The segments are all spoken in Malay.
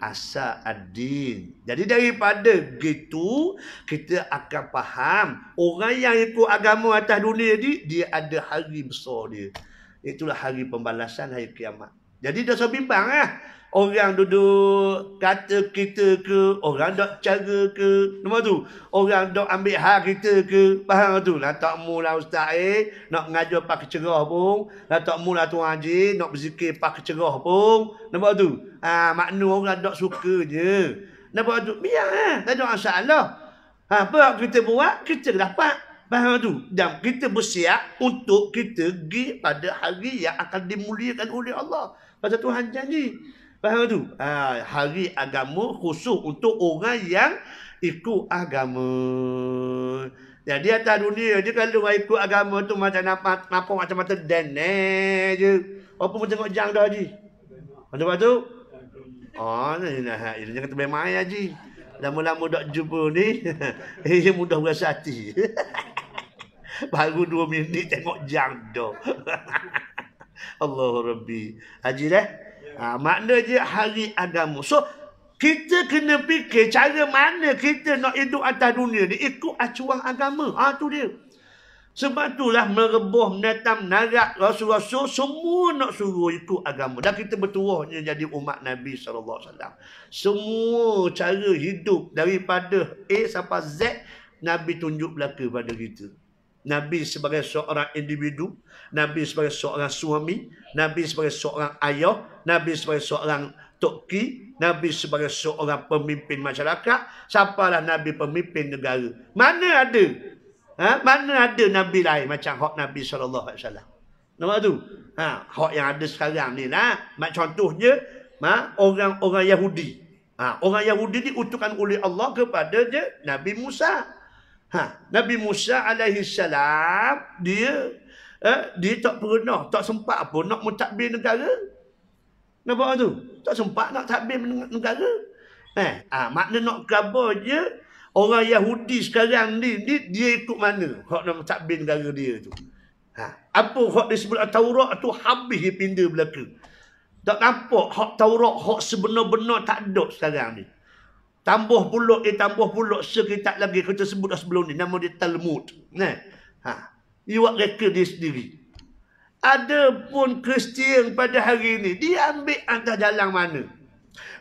asal ad-din. Jadi daripada gitu kita akan faham orang yang ikut agama atas dunia ni dia ada hari besar dia. Itulah hari pembalasan, hari kiamat. Jadi dah bimbang lah. Orang duduk kata kita ke, orang dok cara ke, nama tu. Orang dok ambil hak kita ke, faham tu. Lah tak mula ustaz nak mengajar pakai cerah pun, lah tak mula tuan haji nak berzikir pakai cerah pun, nama tu. Makna orang dok suka je. Nama tu, biar tak ada masalah. Apa kita buat, kita dapat. Faham tu? Dan kita bersiap untuk kita pergi pada hari yang akan dimuliakan oleh Allah. Pasal Tuhan janji. Faham tu? Hari agama khusus untuk orang yang ikut agama. Jadi atas dunia je kalau orang ikut agama tu macam nampak macam mata deneh je. Apa pun tengok jang dah Haji. Lepas tu? Ini jangan terbaik main Haji. Lama-lama tak jumpa ni. Mudah berasa hati. Baru 2 minit tengok jam dah. Allah Rabbi. Haji dah? Makna je hari agama. So, kita kena fikir cara mana kita nak hidup atas dunia ni ikut acuan agama. Tu dia. Sebab itulah merebuh, menatam, narak, rasul-rasul semua nak suruh ikut agama. Dan kita bertuahnya jadi umat Nabi SAW. Semua cara hidup daripada A sampai Z, Nabi tunjuk belaka pada kita. Nabi sebagai seorang individu, Nabi sebagai seorang suami, Nabi sebagai seorang ayah, Nabi sebagai seorang toki, Nabi sebagai seorang pemimpin masyarakat, sampailah Nabi pemimpin negara. Mana ada? Mana ada Nabi lain macam hak Nabi SAW? Nampak tu? Hak yang ada sekarang ni lah. Contohnya, orang-orang Yahudi. Orang Yahudi diutuskan oleh Allah kepada Nabi Musa. Nabi Musa alaihi salam dia tak pernah, tak sempat pun nak mentadbir negara. Nampak tu? Tak sempat nak tadbir negara. Makna nak khabar je orang Yahudi sekarang ni dia ikut mana hak nak mentadbir negara dia tu. Apa hak disebut Taurat tu habis dia pindah belaka. Tak nampak hak Taurat hak sebenar-benar tak ada sekarang ni. Tambah pulak sekitar lagi kita sebut dah sebelum ni. Nama dia Talmud. Iwak reka dia sendiri. Ada pun Kristian pada hari ini. Dia ambil atas jalan mana?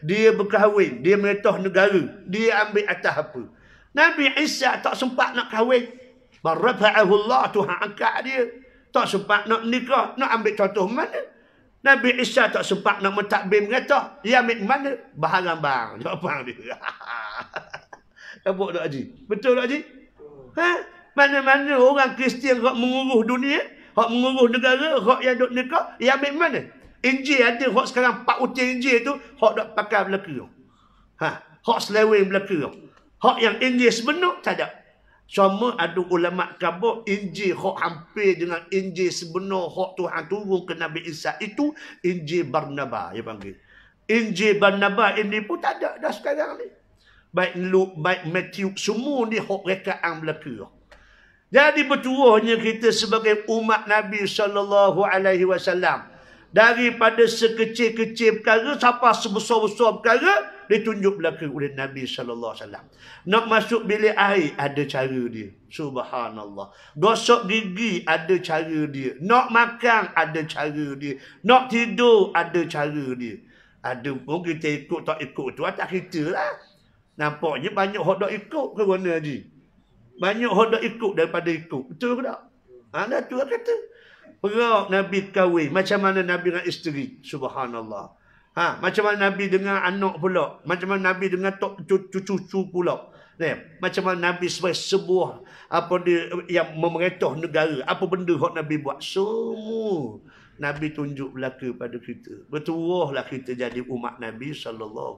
Dia berkahwin. Dia meretah negara. Dia ambil atas apa? Nabi Isa tak sempat nak kahwin. Barafa'ahu Allah, Tuhan angkat dia. Tak sempat nak nikah. Nak ambil contoh mana? Nabi Isa tak sempat nak mentadbir mereka. Dia ambil mana? Bahagian bang. Jawapan dia. Nampak tak Haji? Betul tak Haji? Mana-mana orang Kristian hak menguruh dunia, hak menguruh negara, hak yang duk nikah, dia ambil mana? Injil ada hak sekarang 4 util Injil tu, hak duk pakai belaka. Hak seleweng belaka. Hak yang Injil sebenar tak ada. Sama ada ulama khabar Injil hak hampir dengan Injil sebenar hak Tuhan turun ke Nabi Isa itu Injil Barnabas dia panggil. Injil Barnabas ini pun tak ada dah sekarang ni. Baik Luke, baik Matthew, semua ni hak rekaan belaka. Jadi bertuahnya kita sebagai umat Nabi SAW daripada sekecil-kecil perkara sampai sebesar-besar perkara ditunjuk belaka oleh Nabi SAW. Nak masuk bilik air ada cara dia. Subhanallah. Gosok gigi ada cara dia. Nak makan ada cara dia. Nak tidur ada cara dia. Ada pun kita ikut tak ikut tu atas kita lah. Nampaknya banyak hak tak ikut ke mana Haji? Banyak hak tak ikut daripada ikut. Betul ke tak? Dah tu lah kata. Perak Nabi kahwin. Macam mana Nabi dengan isteri. Subhanallah. Macam mana Nabi dengan anak pula. Macam mana Nabi dengan cucu pula. Macam mana Nabi sebagai sebuah apa dia yang memerintah negara. Apa benda hak Nabi buat. Semua Nabi tunjuk belaka pada kita. Bertuahlah kita jadi umat Nabi SAW.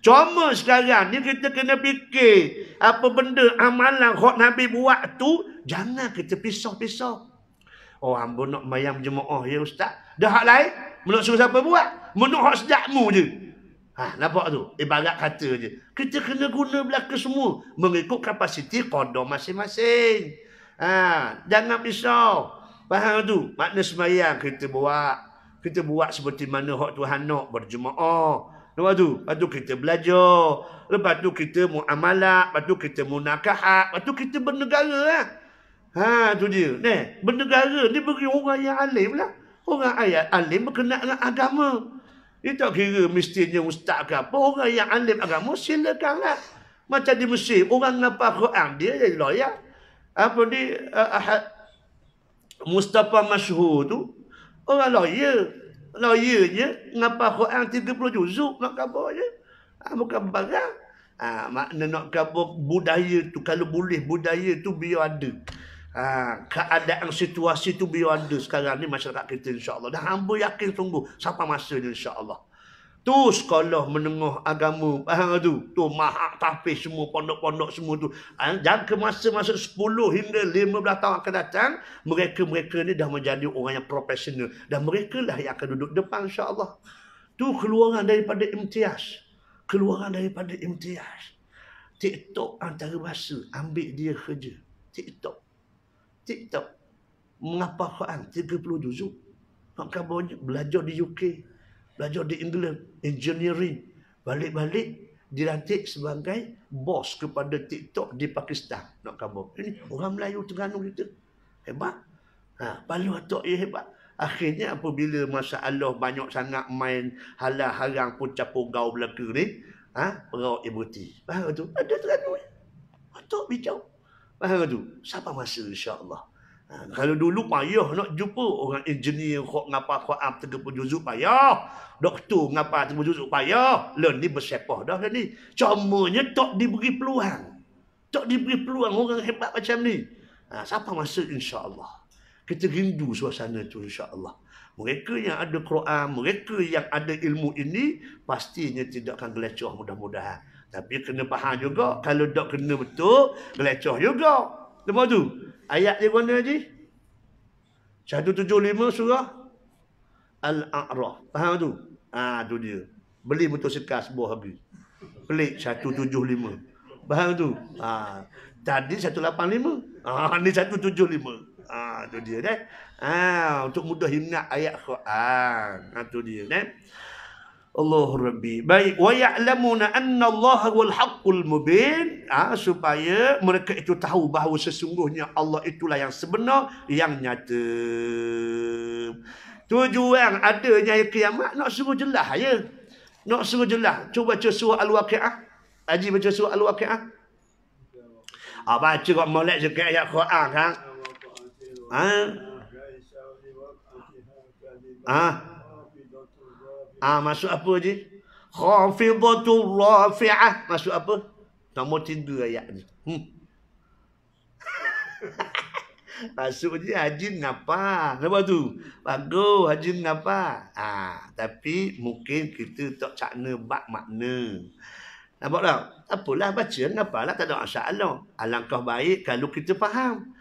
Cuma sekarang ni kita kena fikir. Apa benda amalan hak Nabi buat tu. Jangan kita pisah-pisah. Hamba nak mayam jemaah ya ustaz. Dah hak lain. Nak suruh siapa buat? Menuk hak sejakmu je. Nampak tu? Ibarat kata je. Kita kena guna belaka semua. Mengikut kapasiti qadar masing-masing. Jangan pisau. Faham tu? Makna semayang kita buat. Kita buat seperti mana hak Tuhan nak, berjemaah. Lepas tu kita belajar. Lepas tu kita muamalah, lepas tu kita munakahat, lepas tu kita bernegara lah. Tu dia. Bernegara ni bagi orang yang alim lah. Orang ayat alim berkenaan dengan agama. Dia tak kira mestinya ustaz ke apa. Orang yang alim agama silakanlah. Macam di Mesir, orang ngapa Quran, dia jadi lawyer. Apa ni, Mustafa Masyhur tu, orang lawyer. Lawyernya ngapa Quran 30 juzuk nak khabar je. Bukan barang. Makna nak khabar budaya tu, kalau boleh budaya tu biar ada. Keadaan situasi tu biar ada sekarang ni masyarakat kita, insya-Allah. Dan hamba yakin sungguh sampai masa ni, insya-Allah. Tu sekolah menengah agama, faham tu? Tu mahak tahfiz semua, pondok-pondok semua tu. Jangka masa-masa 10 hingga 15 tahun akan datang, mereka-mereka ni dah menjadi orang yang profesional. Dan mereka lah yang akan duduk depan, insya-Allah. Tu keluaran daripada imtiaz. Keluaran daripada imtiaz. TikTok antara bahasa, ambil dia kerja. TikTok. Mengapa Quran 30 juzuk. Nak kabarnya belajar di UK, belajar di England, engineering. Balik-balik dilantik sebagai bos kepada TikTok di Pakistan. Nak khabar. Ini orang Melayu Terengganu kita. Hebat. Palu atok ia hebat. Akhirnya apabila masalah banyak sangat main halal harang pun capur gaul belaka ni, perau ibuti. Faham tu? Ada Terengganu. Atok bijau. Faham tu? Siapa masa, insya-Allah. Kalau dulu payah nak jumpa orang engineer ngapa Quran 30 juzuk payah. Doktor ngapa 30 juzuk payah. Ni bersepah dah ni. Cumanya tak diberi peluang. Tak diberi peluang orang hebat macam ni. Siapa masa, insya-Allah. Kita rindu suasana tu, insya-Allah. Mereka yang ada Quran, mereka yang ada ilmu ini pastinya tidak akan gelecah mudah-mudahan. Tapi kena faham juga, kalau tak kena betul, gelecah juga. Lepas tu, ayat dia mana Haji? 175 surah Al-A'raf. Faham tu? Tu dia. Beli motosikal sebuah harga. Pelik 175. Faham tu? Tadi 185. Ni 175. Tu dia dah. Untuk mudah ingat ayat Quran. Tu dia dah. Allah Rabbi. Baik, wa ya'lamuna anna Allah wal haqqul mubin, supaya mereka itu tahu bahawa sesungguhnya Allah itulah yang sebenar, yang nyata. Tujuan adanya kiamat nak suruh jelas ya. Nak suruh jelas. Cuba baca surah Al-Waqiah. Haji baca surah Al-Waqiah. Baca kok molek sikit ayat Quran kan. Masuk apa je? Khafidatul rafi'ah. Masuk apa? Nombor 3 ayat ni. Masuk je haji ngapa? Nampak tu? Bagus haji ngapa? Tapi mungkin kita tak cakna bab makna. Nampak tak? Apalah baca ngapa lah, tak ada masalah. Alangkah baik kalau kita faham.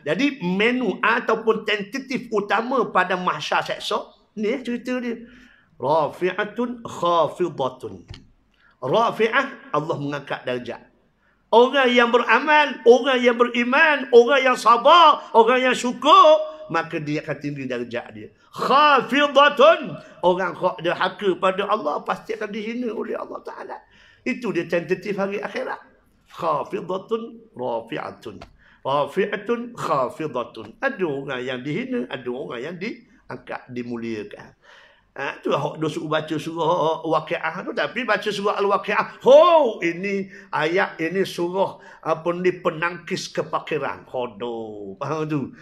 Jadi menu ataupun tentatif utama pada mahsyar seksa ni cerita dia. Rafi'atun khafidatun. Rafi'ah, Allah mengangkat darjat. Orang yang beramal, orang yang beriman, orang yang sabar, orang yang syukur, maka dia akan tinggi darjat dia. Khafidatun, orang dia haka pada Allah pasti akan dihina oleh Allah Ta'ala. Itu dia tentatif hari akhirat. Khafidatun rafi'atun. Rafi'atun khafidatun. Ada orang yang dihina, ada orang yang diangkat, dimuliakan. Tu dia suruh baca surah Waqiah tu, tapi baca surah Al-Waqiah. Ini ayat ini surah apa ni, penangkis kefakiran. Faham tu?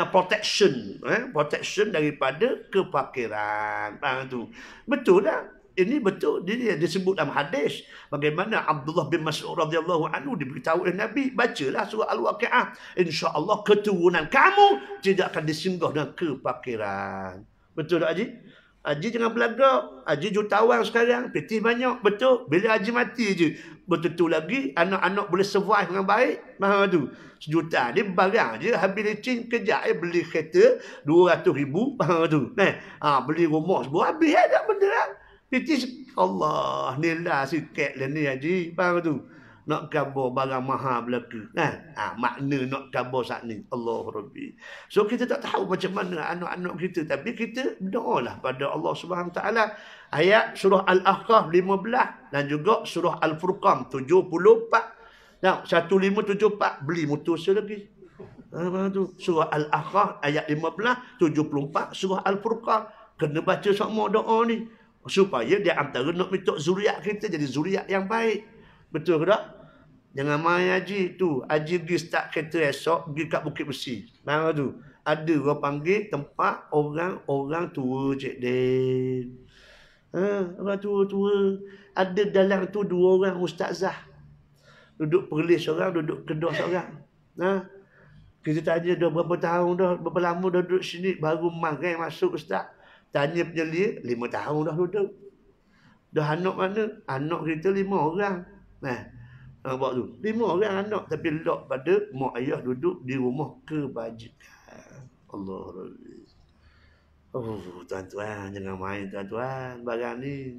Protection, protection daripada kefakiran. Faham tu? Betul tak? Ini betul, dia disebut dalam hadis bagaimana Abdullah bin Mas'ud radhiyallahu anhu diberitahu oleh Nabi, bacalah surah Al-Waqiah, insya-Allah keturunan kamu tidak akan disinggah dengan kefakiran. Betul tak Haji? Haji jangan belagak. Haji jutawan sekarang, peti banyak. Betul. Bila Haji mati je, betul-betul lagi anak-anak boleh survive dengan baik. Faham tu? 1 juta ni barang je, habis licin kejap beli kereta 200,000. Faham tu? Beli rumah sebuah, habis tak benda lah. Peti Allah, nilai sikit lah ni Haji. Faham tu? nak kabur barang mahal berlaku. Kan? Makna nak kabur saat ni. Allah Rabbi. So kita tak tahu macam mana anak-anak kita. Tapi kita berdoalah pada Allah Subhanahu Taala. Ayat surah Al-Ahqaf 15 dan juga surah Al-Furqan 74. Nah, 1574 beli motor lagi. Tu surah Al-Ahqaf ayat 15, 74 surah Al-Furqan. Kena baca semua doa ni supaya dia antara nak minta zuriat kita jadi zuriat yang baik. Betul ke tak? Jangan main haji tu. Haji pergi start kereta esok pergi kat Bukit Besi. Mana tu? Ada orang panggil tempat orang-orang tua Cik Den. Orang tua-tua. Ada dalam tu 2 orang ustazah. Duduk Perlis seorang, duduk Kedah seorang. Kita tanya dah berapa tahun dah, berapa lama dah duduk sini, baru magai masuk ustaz. Tanya penyelia, 5 tahun dah duduk. Dah anak mana? Anak kita 5 orang. Nampak tu. 5 orang anak, tapi lock pada mak ayah duduk di rumah kebajikan. Allah Rabbi. Oh, tuan-tuan, jangan main tuan-tuan. Barang ni.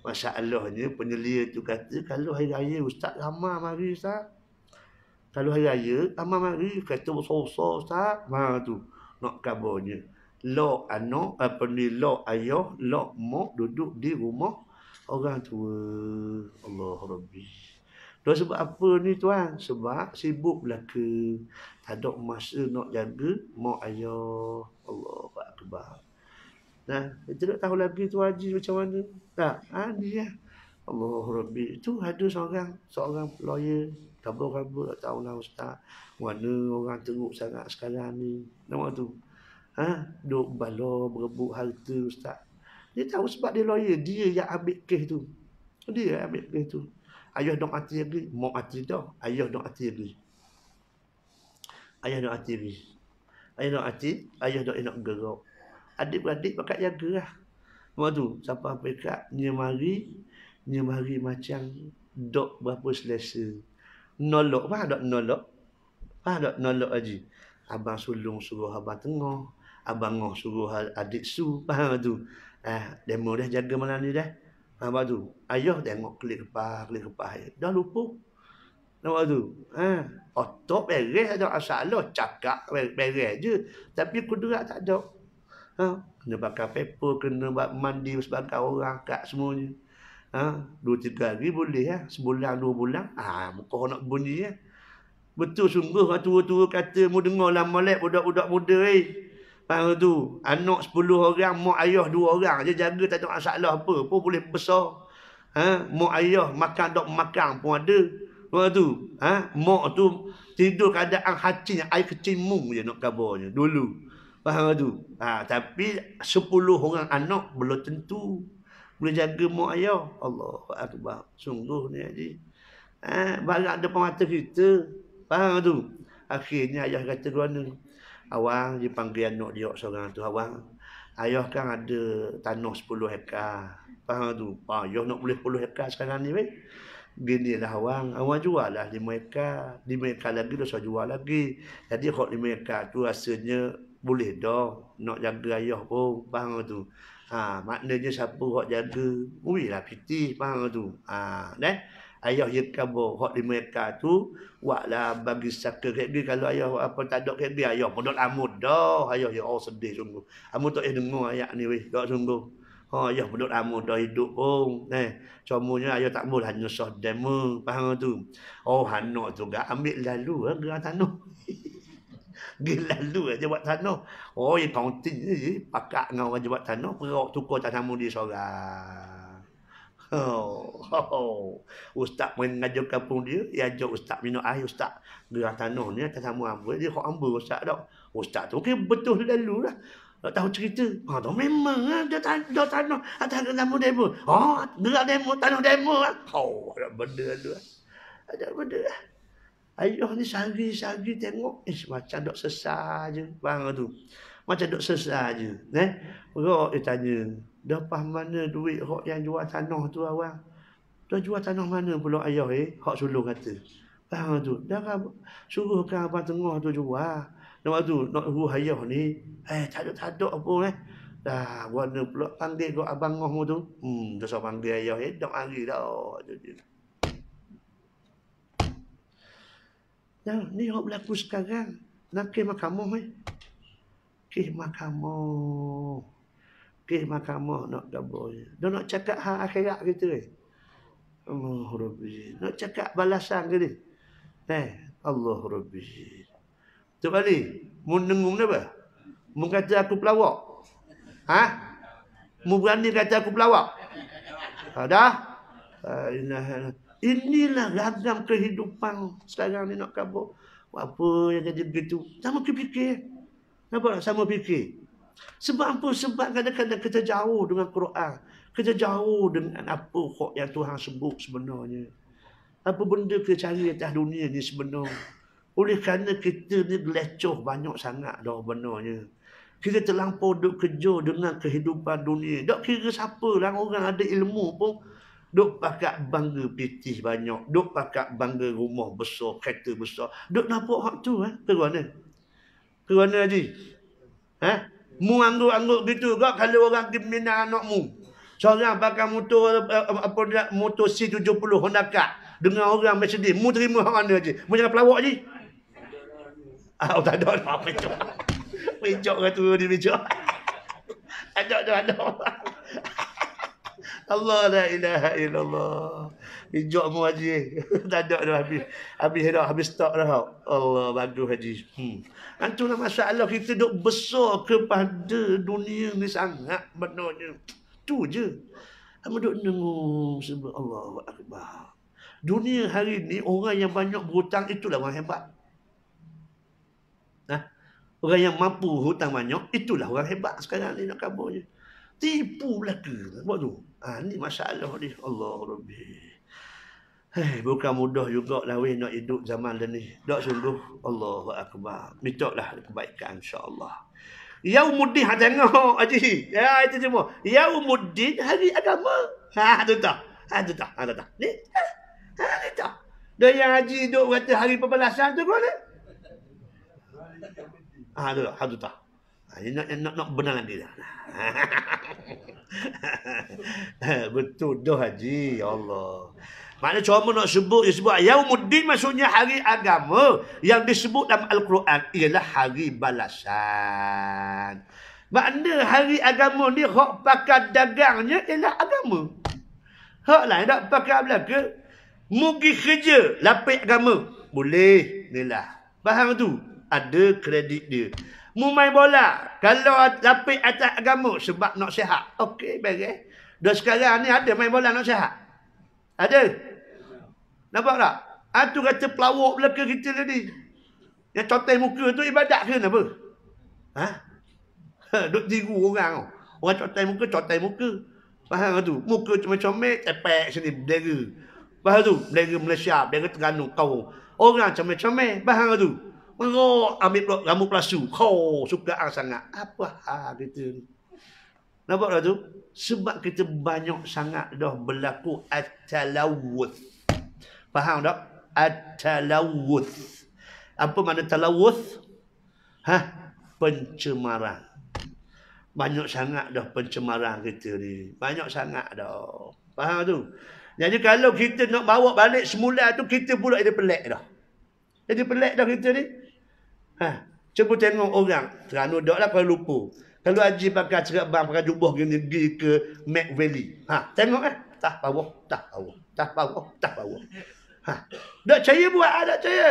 Masalahnya penyelia tu kata, kalau hari raya ustaz ramai mari ustaz. Kalau hari raya, ramai mari. Kata besar-besar ustaz. Tu. Nak kabarnya. Lok anak, lok ayah, lok mak duduk di rumah orang tua. Allah Rabbi. Dan sebab apa ni tuan? Sebab sibuk belaka. Tak ada masa nak jaga mak ayah. Allah Akbar. Kita tak tahu lagi tu haji macam mana. Tak, ni lah. Allah Rabbi. Itu ada seorang lawyer. Kabur-kabur tak tahu lah ustaz. Mana orang teruk sangat sekarang ni. Nampak tu. Duk bala berebut harta ustaz. Dia tahu sebab dia lawyer. Dia yang ambil kes tu. Dia yang ambil kes tu. Ayah dok mati lagi. Mak mati dah. Ayah dok mati lagi. Ayah dok mati lagi. Ayah dok mati. Ayah dok nak gerak. Adik-beradik pakat jaga lah. Nampak tu. Siapa pekat. Nyemari macam dok berapa selesa. Nolok. Faham tak nolok? Faham tak nolok haji? Abang sulung suruh abang tengah. Abang ngoh suruh adik su. Faham tu? Demo dah jaga malam ni dah. Nampak tu? Ayah tengok kelip kepah. Dah lupa. Nampak tu? Otak beres ada masalah. Cakap beres je. Tapi kudrat tak ada. Kena bakar paper. Kena mandi sebagai orang kat semuanya. 2-3 hari boleh sebulan 2 bulan. Muka nak bunyi Betul sungguh orang tua-tua kata mu dengar lah molek budak-budak muda Faham tu? Anak 10 orang, mak ayah 2 orang je jaga tak ada masalah apa. Pun boleh besar. Mak ayah makan dok makan pun ada. Faham tu? Mak tu tidur keadaan hacing air kecil mung je nak kabarnya dulu. Faham tu? Tapi 10 orang anak belum tentu boleh jaga mak ayah. Allah Akbar. Sungguh ni haji. Barang depan mata kita. Faham tu? Akhirnya ayah kata mana? Awang dia panggil anak dia seorang tu. Awang, ayah kan ada tanah 10 hektar. Faham tu? Ayah nak boleh 10 hektar sekarang ni weh. Ginilah awang jual lah 5 hektar. 5 hektar lagi dah jual lagi. Jadi kalau 5 hektar tu rasanya boleh dah nak jaga ayah pun. Faham tu? Maknanya siapa hok jaga, lah piti. Faham tu? Ayah ye kabur hok 5 hektar tu, waklah bagi saka kat dia. Kalau ayah apa tak ada kat dia, ayah pun dak amud dah. Ayah ya sedih sungguh. Amu tak dengar ayat ni weh, tak sungguh. Ayah pun dak amud dah hidup pun. Cumanya ayah tak boleh hanya sah demo. Faham tu? Anak tu gak ambil lalu gerak tanah. Lalu aja buat tanah. Yang kaunting je pakak dengan orang buat tanah, perok tukar tanah mu dia seorang. Ustaz main ngajar kampung dia ajak ustaz minum air. Ustaz gerak tanah ni atas nama hamba. Dia kok hamba ustaz dak. Ustaz tu betul lalu lah. Tak tahu cerita. Tu memang dia tanah atas nama demo. Gerak demo tanah demo lah. Ada benda lalu. Ada benda lah. Ayah ni sehari tengok macam dok sesah je. Faham tu? Macam dok sesah je. Dia tanya, dapat mana duit hok yang jual tanah tu awang? Dah jual tanah mana pula ayah hok sulung kata. Faham tu? Dah suruhkan abang tengah tu jual. Nampak tu? Nak suruh ayah ni. Tak ada apa Dah warna pula panggil kau abang ngoh tu. Dah so panggil ayah dak hari dah. Nah, ni hok berlaku sekarang. Nak ke mahkamah Ke mahkamah. Ke mahkamah nak gaboh. Dia nak cakap hak akhirat kita Allah Rabbi. Nak cakap balasan ke ni? Allah Rabbi. Tu kali, mu dengung apa? Mu kata aku pelawak. Mu berani kata aku pelawak? Dah? Inilah ragam kehidupan sekarang ni nak kabur. Apa yang jadi begitu? Sama fikir. Nampak tak? Sama fikir. Sebab apa? Sebab kadang-kadang kita jauh dengan Quran. Kita jauh dengan apa yang Tuhan sebut sebenarnya. Apa benda kita cari atas dunia ni sebenarnya. Oleh kerana kita ni gelecoh banyak sangat dah benarnya. Kita terlampau duk kerja dengan kehidupan dunia. Tak kira siapa lah orang ada ilmu pun. Duk pakat bangga pitih banyak. Duk pakat bangga rumah besar, kereta besar. Duk nampak hak tu ke mana? Ke mana Haji? Mu angguk-angguk gitu kak kalau orang pergi minang anak mu. Seorang pakai motor motor C70 Honda Car dengan orang Mercedes. Mu terima hak mana Haji? Mu jangan pelawak Haji. Tak ada apa pecok. Pecok ke tu dia pecok. Ada. Allah la ilaha illallah. Pecok mu Haji. Tak ada dah habis stok dah. Allah bagus Haji. Antulah masalah kita duk besar kepada dunia ni sangat benarnya. Tu je. Kamu duk dengung sebab Allahu Akbar. Dunia hari ni orang yang banyak berhutang itulah orang hebat. Orang yang mampu hutang banyak, itulah orang hebat sekarang ni nak kaburnya. Tipu belaka. Buat tu. Ni masalah ni. Allah Rabbi. Bukan mudah juga lah nak hidup zaman ni. Tak sungguh. Allahu Akbar. Mintalah kebaikan insya-Allah. Yaumuddin tengok Haji. Ya itu semua. Yaumuddin hari agama. Tu tak. Tu tak. Ni. Ni tak. Dan yang Haji duk kata hari pembalasan tu mana? Tu tak. Nak benar lagi dah. Betul dah Haji. Ya Allah. Maknanya cuma nak sebut, dia sebut Yaumuddin maksudnya hari agama. Yang disebut dalam Al-Quran ialah hari balasan. Maknanya hari agama ni hak pakai dagangnya ialah agama. Hak lain tak pakai belaka. Mugi kerja lapik agama. Boleh. Inilah. Faham tu? Ada kredit dia. Mu main bola. Kalau lapik atas agama sebab nak sihat. Okey, beres. Dan sekarang ni ada main bola nak sihat. Ada. Nampak tak? Tu kata pelawak belaka kita tadi. Yang cotai muka tu ibadat ke apa? Duk tiru orang. Orang cotai muka. Faham tu? Muka comel-comel, tepek sini, bendera. Faham tu? Bendera Malaysia, bendera Terengganu, kau. Orang comel-comel, faham tu? Ambil rambut pelasu. Kau suka sangat. Apa hal kita ni? Nampak tak tu? Sebab kita banyak sangat dah berlaku at-talawuth. Faham tak? At-talawuth. Apa makna talawuth? Pencemaran. Banyak sangat dah pencemaran kita ni. Banyak sangat dah. Faham tu? Jadi kalau kita nak bawa balik semula tu, kita pula jadi pelik dah. Jadi pelik dah kita ni. Cuba tengok orang. Kerana dah lah kalau lupa. Kalau Haji pakai serabang, pakai jubah gini, pergi ke Mac Valley. Tengok tak bawah, tak bawah. Tak bawah, tak bawah. Tak percaya buat, tak percaya.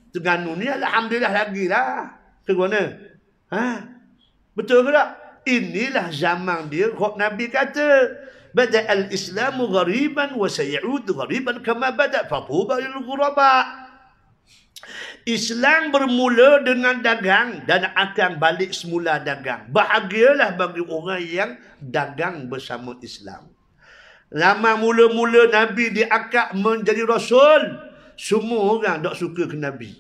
Terengganu ni alhamdulillah lagi lah. Ke mana? Betul ke tak? Inilah zaman dia. Kok Nabi kata, Bada'al Islamu ghariban wa sayaudu ghariban kama bada' fatuba lil ghuraba. Islam bermula dengan dagang dan akan balik semula dagang. Bahagialah bagi orang yang dagang bersama Islam. Lama mula-mula Nabi diangkat menjadi Rasul, semua orang tak suka ke Nabi.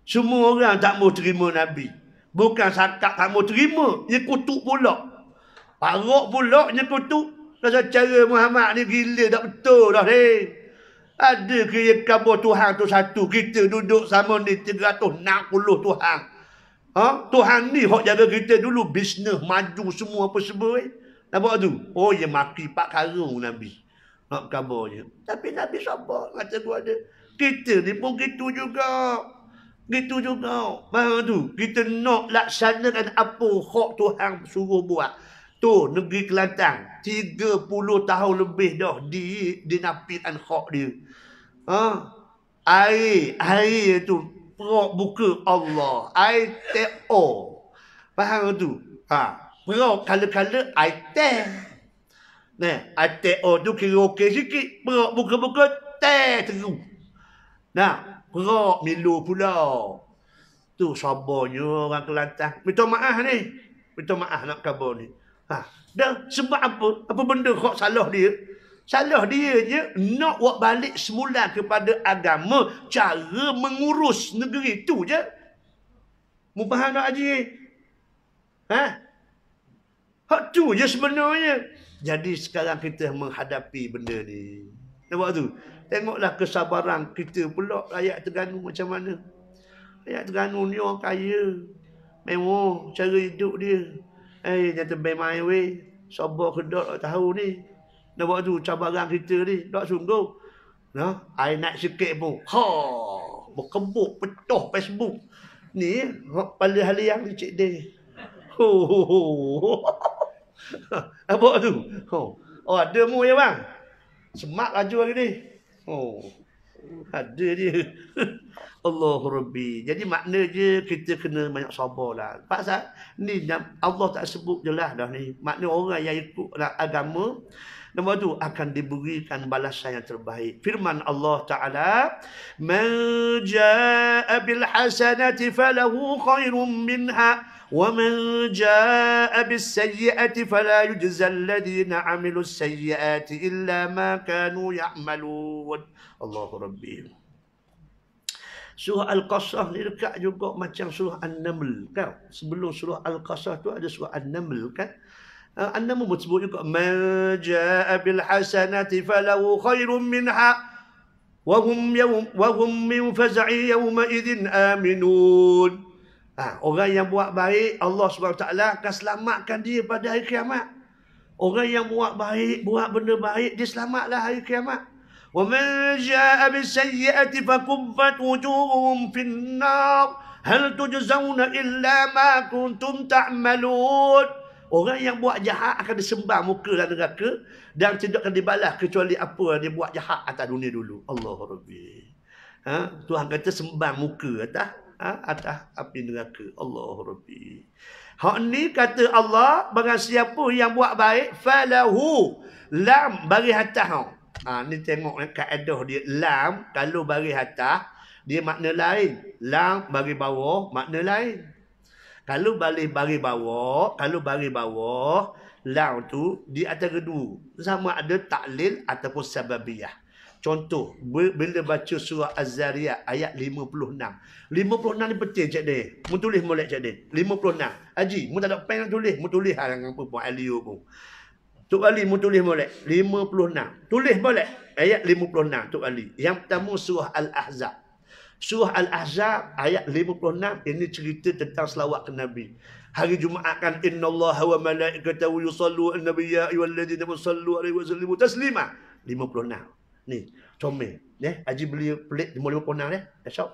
Semua orang tak mau terima Nabi. Bukan sakat tak mau terima, dia kutuk pula. Parok pula dia kutuk. Rasa cara Muhammad ni gila, tak betul dah ni. Ada ke kabar Tuhan tu satu, kita duduk sama ni 360 Tuhan. Tuhan ni hok jaga kita dulu, bisnes maju semua apa semua. Nampak tu? Oh, dia maki Pak Karung Nabi. Nak kabarnya. Tapi Nabi sabar. Kata tu ada. Kita ni pun gitu juga. Gitu juga. Faham tu? Kita nak laksanakan apa hak Tuhan suruh buat. Tu negeri Kelantan 30 tahun lebih dah dinafikan hak dia. Ha? Air tu perak buka Allah. Air TO. Faham tu? Ha. Perak kala-kala air teh. Nah, air TO tu kira okey sikit. Perak buka-buka teh terus. Nah, perak Milo pula. Tu sabarnya orang Kelantan. Minta maaf ni. Minta maaf nak khabar ni. Ha. Dah sebab apa? Apa benda kok salah dia? Salah dia je nak buat balik semula kepada agama, cara mengurus negeri tu je. Mu faham tak Haji? Ha? Hak tu je sebenarnya. Jadi sekarang kita menghadapi benda ni. Nampak tu? Tengoklah kesabaran kita pula rakyat Terengganu macam mana. Rakyat Terengganu ni orang kaya. Mewah cara hidup dia. Dia tebel main weh. Sabar kedok tak tahu ni. Nampak tu cabaran kita ni. Tak sungguh. Nah, air naik sikit pun. Berkebuk, pecah Facebook. Ni, pada haliang ni cik dia. Nampak tu? Oh, ada mu ya bang? Semak laju hari ni. Ada dia. Allahu Rabbi. Jadi makna je kita kena banyak sabar lah. Pasal ni Allah tak sebut jelas dah ni. Makna orang yang ikut agama, nama tu akan diberikan balasan yang terbaik. Firman Allah Ta'ala, "Man jaa'a bil hasanati falahu khairun minha wa man jaa'a bis sayyi'ati fala yujzal ladina 'amilus sayyi'ati illa ma kanu ya'malun." Allahu Rabbi. Surah Al-Qasas ni dekat juga macam surah An-Naml kan. Sebelum surah Al-Qasas tu ada surah An-Naml kan. An-Naml sebut juga man jaa'a bil hasanati falahu khairun minha wa hum min faz'i yawma idzin aminun. Orang yang buat baik Allah Subhanahu Taala akan selamatkan dia pada hari kiamat. Orang yang buat baik, buat benda baik, dia selamatlah hari kiamat. وَمَنْ جَاءَ بِالسَّيِّئَةِ فَكُبَّتْ وُجُوهُهُمْ فِي النَّارِ هَلْ تُجْزَوْنَ إِلَّا مَا كُنْتُمْ تَعْمَلُونَ. Orang yang buat jahat akan disembah muka dalam neraka dan tidak akan dibalas kecuali apa yang dia buat jahat atas dunia dulu. Allah Rabbi. Tuhan kata sembah muka atas api neraka. Allah Rabbi. Hak ni kata Allah, barang siapa yang buat baik falahu lam bagi atas. Ni tengok kaedah dia. Lam kalau bagi atas dia makna lain. Lam bagi bawah makna lain. Kalau bagi bawah, lam tu di atas kedua. Sama ada taklil ataupun sababiyah. Contoh, bila baca surah Az-Zariyat ayat 56. 56 ni penting cik dia. Mu tulis molek cik dia. 56. Haji, mu tak ada pen nak tulis, mu tulis hang apa pun Alio pun. Tok Ali mu tulis molek 56. Tulis molek ayat 56 Tok Ali. Yang pertama surah Al-Ahzab. Surah Al-Ahzab ayat 56 ini cerita tentang selawat ke Nabi. Hari Jumaat kan innallaha wa malaikatahu yusallu 'alan nabiy ya ayyuhalladzina amanu sallu 'alaihi wa sallimu taslima. 56. Ni, comel. Haji beli pelik 56 esok.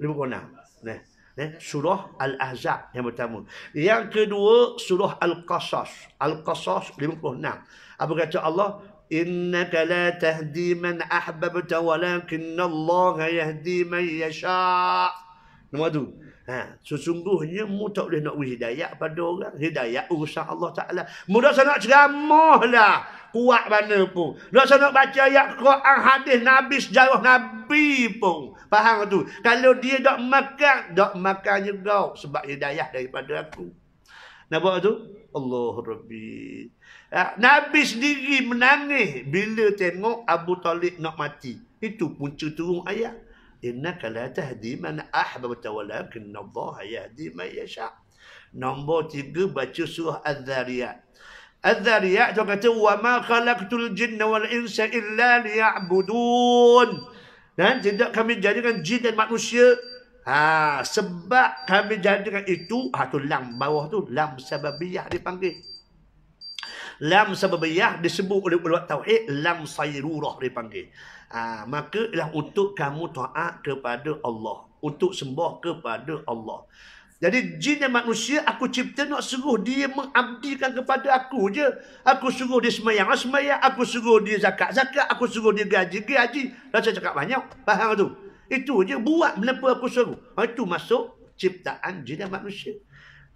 56. Surah Al-Ahzab yang pertama. Yang kedua surah Al-Qasas. Al-Qasas 56. Apa kata Allah? Innaka la tahdi man ahbabta walakinallaha yahdi man yasha'. Nombor tu. Sesungguhnya mu tak boleh nak beri hidayah pada orang. Hidayah urusan Allah Ta'ala. Mu dah nak ceramah lah. Kuat mana pun. Dah nak baca ayat Quran, hadis Nabi, sejarah Nabi pun. Faham tu? Kalau dia tak makan juga. Sebab hidayah daripada aku. Nampak tu? Allah Rabbi. Nabi sendiri menangis bila tengok Abu Talib nak mati. Itu punca turun ayat. Innaka la tahdi man ahbabta walakinna Allah yahdi man yasha'. Nombor 3 baca surah Az-Zariyat. Az-Zariyat tu kata wa ma khalaqtul jinna wal insa illa liya'budun. Dan tidak kami jadikan jin dan manusia sebab kami jadikan itu tu lam bawah tu lam sababiyah dipanggil. Lam sababiyah disebut oleh ulama tauhid lam sayrurah dipanggil. Maka ialah untuk kamu taat kepada Allah. untuk sembah kepada Allah. Jadi jin dan manusia aku cipta nak suruh dia mengabdikan kepada aku je. Aku suruh dia semayang, aku suruh dia zakat, aku suruh dia gaji. Dah saya cakap banyak. Faham tu? Itu je, buat kenapa aku suruh. Itu masuk ciptaan jin dan manusia.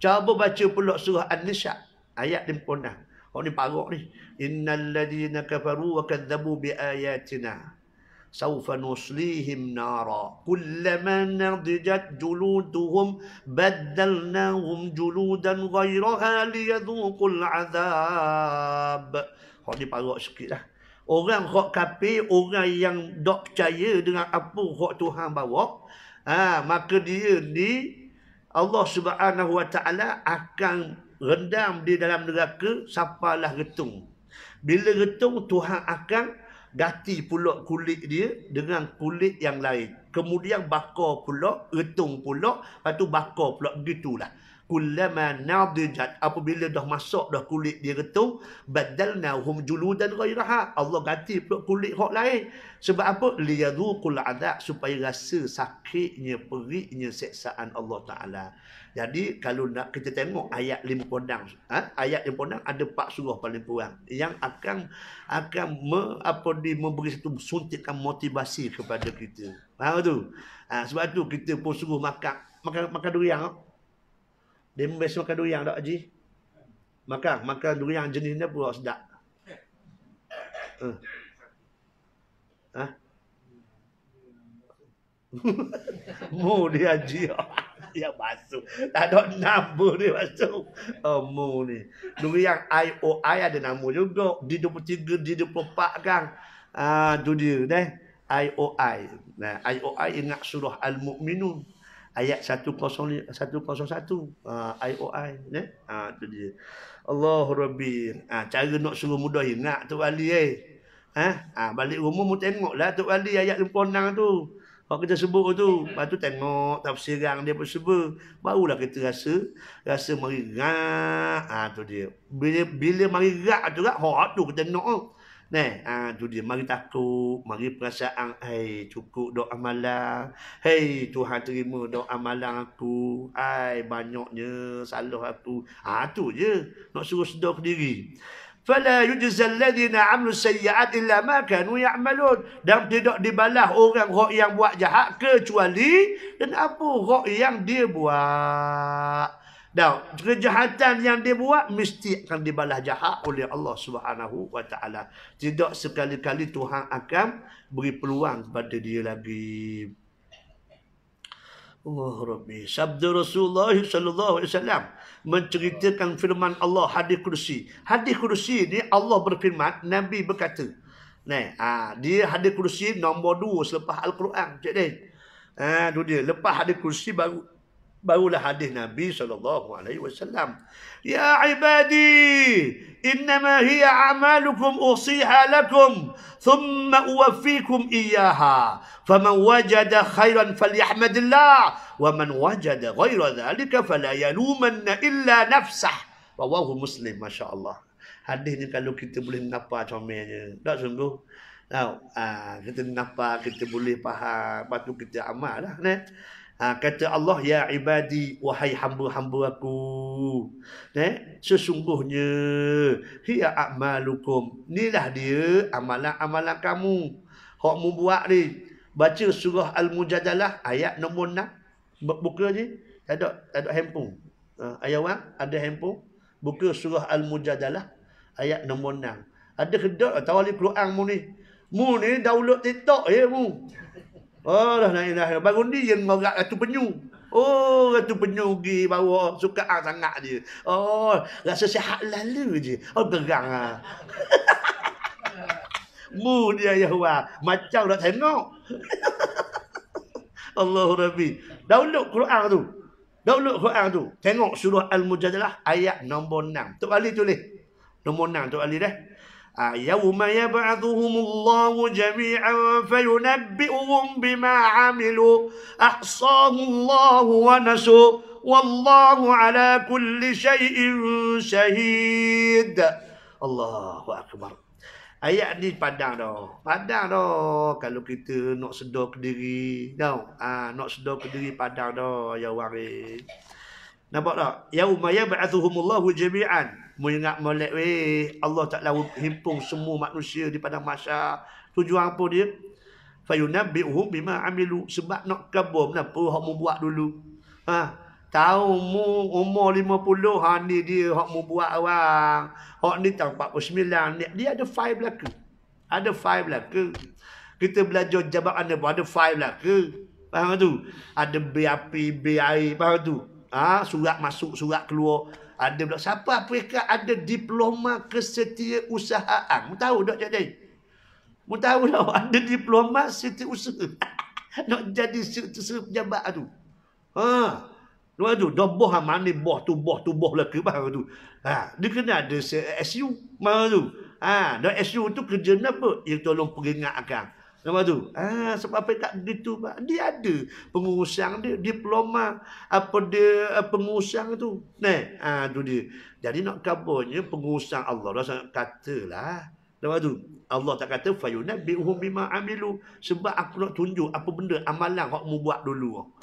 Cuba baca pula surah An-Nisa ayat 56. Oh ni parok ni. Innal ladina kafaru wa kadzabu bi ayatina sawfa nuslihim nara kullama nadijat juluduhum baddalnahum juludan ghayraha liyadhuqul azab. Oh ni parok sikitlah. Orang hak kafir, orang yang tak percaya dengan apa hak Tuhan bawa, maka dia ni Allah Subhanahu Wa Taala akan rendam di dalam neraka sampailah retung. Bila retung, Tuhan akan ganti pula kulit dia dengan kulit yang lain. Kemudian bakar pula, retung pula, lepas tu bakar pula. Begitulah. Kullama nadijat, apabila dah masuk dah kulit dia retung, badalnahum juludan ghairaha, Allah ganti pula kulit hak lain. Sebab apa? Liyadhuqul adab, supaya rasa sakitnya, perihnya siksaan Allah Taala. Jadi kalau nak kita tengok ayat 56, ayat 56 ada 4 surah paling kurang yang akan memberi satu suntikan motivasi kepada kita. Faham tu? Sebab tu kita pun suruh makan durian. Dia biasa makan durian tak, Haji? Makan durian jenis ni pun sedap. Mu dia, Haji. Dia basuh. Tak ada nama dia basuh. Mu ni. Durian IOI ada nama juga. Di 23, di 24 kan. Tu dia. IOI. Nah, IOI ingat surah Al-Mu'minun. Ayat 101. IOI. Tu dia. Allahu Rabbi. Cara nak suruh mudah ingat Tok Ali. Balik rumah mu tengoklah Tok Ali ayat 56 tu. Kalau kita sebut tu, lepas tu tengok tafsiran dia bersebut, barulah kita rasa merirak. Tu dia. Bila merirak tu kan, tu kita nak. Tu dia, mari takut, mari perasaan, cukup doa amalan. Tuhan terima doa amalan aku. Banyaknya salah aku. Tu je, nak suruh sedar ke diri. Fala yujzal ladina 'amilu sayyi'at illa ma kanu ya'malun. Dan tidak dibalas orang yang buat jahat kecuali dan apa hak yang dia buat. Dan kejahatan yang dia buat mesti akan dibalas jahat oleh Allah Subhanahu Wa Taala. Tidak sekali-kali Tuhan akan beri peluang kepada dia lagi. Allah Rabbi. Sabda Rasulullah sallallahu alaihi wasallam menceritakan firman Allah hadis kursi. Hadis kursi ni Allah berfirman, Nabi berkata. Dia hadis kursi nombor 2 selepas Al-Quran. Cik dia. Tu dia. Lepas hadis kursi barulah hadis Nabi sallallahu alaihi wasallam. Ya ibadi, innama hiya a'malukum usiha lakum thumma uwaffikum iyyaha. Faman wajada khairan falyahmadillah wa man wajada ghaira dhalika fala yalumanna illa nafsah. Rawahu Muslim. Masya-Allah. Hadis ni kalau kita boleh nampak comelnya, tak sungguh. Kita nampak, kita boleh faham, lepas tu kita amallah. Kata Allah, ya ibadi, wahai hamba-hamba aku, sesungguhnya hiya a'malukum, inilah dia amalan-amalan kamu. Hak mu buat ni, baca surah Al-Mujadalah ayat nombor 6. Buka je, tak ada handphone. Ayah orang ada handphone, buka surah Al-Mujadalah ayat nombor 6. Ada kedak tawali Quran mu ni. Mu ni download TikTok ya mu. Oh dah naik. Baru ni yang ngorak Ratu Penyu. Ratu Penyu pergi bawa sukaan sangat dia. Rasa sihat lalu je. Gerang Mu dia ya Allah. Macam nak tengok. Allahu Rabbi. Download Quran tu. Tengok surah Al-Mujadalah ayat nombor 6. Tok Ali tulis. Nombor 6 Tok Ali dah. Yawma yab'athuhumullahu jami'an fayunabbi'uhum bima 'amilu ahsahu Allahu wa nasu wallahu ala kulli syai'in syahid. Allahu akbar. Ayat ni padang dah. Padang dah. Kalau kita nak sedar ke diri. Tahu? Nak sedar ke diri padang dah. Ya waris. Nampak tak? Yauma yab'athuhumullahu jami'an. Mengingat molek weh. Allah Ta'ala himpung semua manusia di padang mahsyar. Tujuan apa dia? Fayunabbi'uhum bima amilu. Sebab nak khabar kenapa hak mu buat dulu. Tahu mu umur 50, ni dia hak mu buat orang. Hak ni tahun 49, dia ada 5 belaka. Ada 5 belaka. Kita belajar jabatan apa? Ada 5 belaka. Faham tu? Ada B api, B air, faham tu? Surat masuk, surat keluar. Ada belaka. Siapa Afrika ada diploma kesetiausahaan. Mu tahu tak jadi? Mu tahu tak ada diploma setiausaha. Nak jadi pejabat tu. Lepas tu, dah boh mana boh tu lah ke baru tu. Dia kena ada SU baru tu. Dah SU tu kerja apa? Yang tolong peringatkan. Lepas tu, sebab apa tak gitu pak? Dia ada pengurusang dia, diploma apa dia pengurusang tu. Tu dia. Jadi nak kabarnya pengurusang Allah dah katalah. Lepas tu, Allah tak kata fayunabbi'uhum bima amilu, sebab aku nak tunjuk apa benda amalan hak mu buat dulu.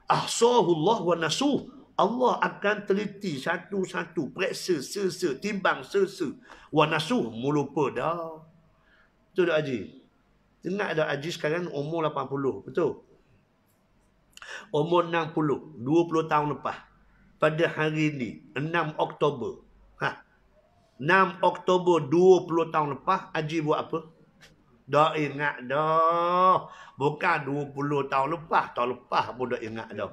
Ahsahullah wa nasuh. Allah akan teliti satu-satu, periksa timbang wa nasuh, mu lupa dah. Betul tak Haji? Ingat dah Haji sekarang umur 80, betul? Umur 60, 20 tahun lepas. Pada hari ni 6 Oktober. 6 Oktober 20 tahun lepas Haji buat apa? Dah ingat dah. Bukan 20 tahun lepas. Tahun lepas pun dah ingat dah.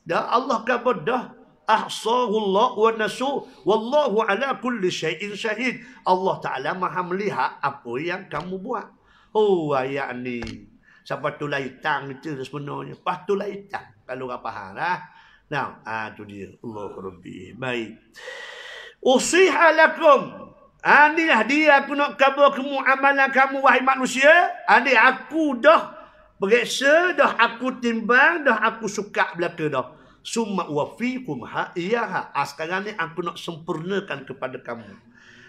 Dah Allah kata dah. Ahsahullah wa nasuh. Wallahu ala kulli syai'in syahid. Allah Ta'ala maha melihat apa yang kamu buat. Ayat ni. Siapa tu laitang itu sebenarnya. Pas tu laitang. Kalau orang faham lah. Tu dia. Allah Rabbi. Baik. Usiha lakum. Inilah dia aku nak khabar kamu amalan kamu wahai manusia. Ini aku dah periksa, dah aku timbang, dah aku suka belaka dah. Summa wafikum iyaha. Sekarang ni aku nak sempurnakan kepada kamu.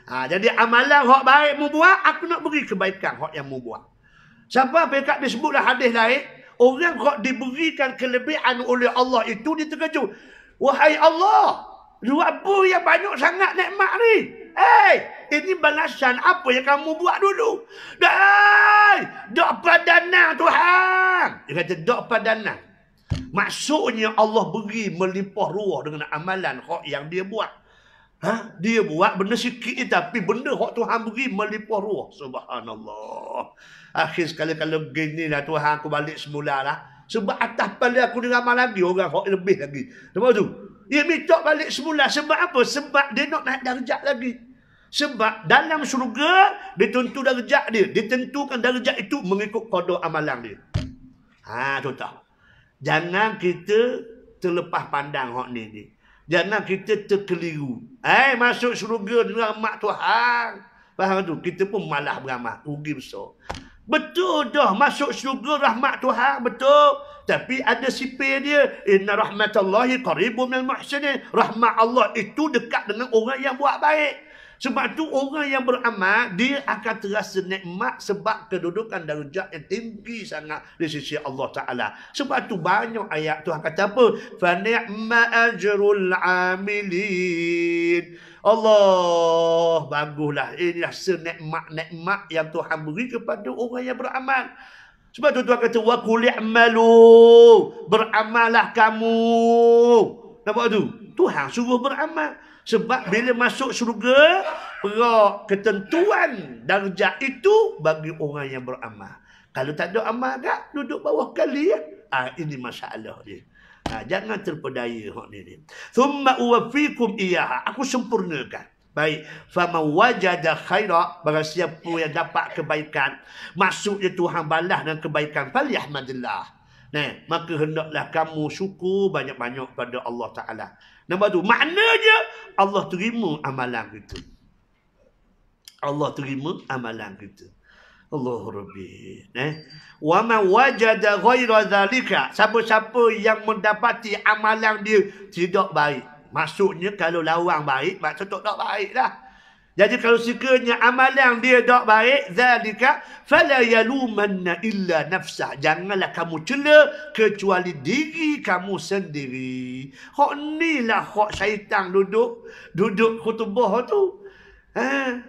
Jadi amalan hak baik mu buat, aku nak beri kebaikan hak yang mu buat. Siapa pekat disebutlah hadis lain, orang hak diberikan kelebihan oleh Allah itu dia terkejut. Wahai Allah, apa yang banyak sangat nikmat ni? Ini balasan apa yang kamu buat dulu. Dak padanan Tuhan. Dia kata dak padanan. Maksudnya Allah beri melimpah ruah dengan amalan hak yang dia buat. Dia buat benda sikit tapi benda hak Tuhan beri melimpah ruah. Subhanallah. Akhir sekali kalau gini lah Tuhan aku balik semula lah. Sebab atas pada aku dengan amal lagi orang hak lebih lagi. Lepas tu dia minta balik semula. Sebab apa? Sebab dia nak naik darjat lagi. Sebab dalam syurga, ditentu darjat dia. Ditentukan darjat itu mengikut qada amalan dia. Tuan-tuan. Jangan kita terlepas pandang hak ni. Jangan kita terkeliru. Masuk syurga dengan rahmat Tuhan. Faham tu? Kita pun malah beramal. Rugi besar. Betul dah masuk syurga rahmat Tuhan. Betul. Tapi ada sipir dia. Inna rahmatallahi qaribun minal muhsinin. Rahmat Allah itu dekat dengan orang yang buat baik. Sebab tu orang yang beramal, dia akan terasa nikmat sebab kedudukan darjat yang tinggi sangat di sisi Allah Ta'ala. Sebab tu banyak ayat Tuhan kata apa? فَنِعْمَ أَجْرُ الْعَامِلِينَ. Allah, baguslah. Inilah senikmat-nikmat yang Tuhan beri kepada orang yang beramal. Sebab tu Tuhan kata, وَقُلِ اعْمَلُوا. Beramallah kamu. Nampak tu? Tuhan suruh beramal. Sebab bila masuk syurga, perak ketentuan darjat itu bagi orang yang beramal. Kalau tak ada amal tak, duduk bawah kali ya. Ini masalah dia. Jangan terpedaya hak ni. Thumma uwaffikum iyaha. Aku sempurnakan. Baik, faman wajada khaira, barang siapa yang dapat kebaikan, maksudnya Tuhan balas dengan kebaikan, falyahmadillah. Maka hendaklah kamu syukur banyak-banyak pada Allah Ta'ala. Nampak tu? Maknanya Allah terima amalan kita. Allah terima amalan kita. Allah Rabbi. Wa man wajada ghaira zalika. Siapa-siapa yang mendapati amalan dia tidak baik. Maksudnya kalau lawan baik, maksud tak baik lah. Jadi kalau sekiranya amalan dia tak baik, zalika fala yalumanna illa nafsah. Janganlah kamu cela kecuali diri kamu sendiri. Hak ni lah hak syaitan duduk khutbah tu.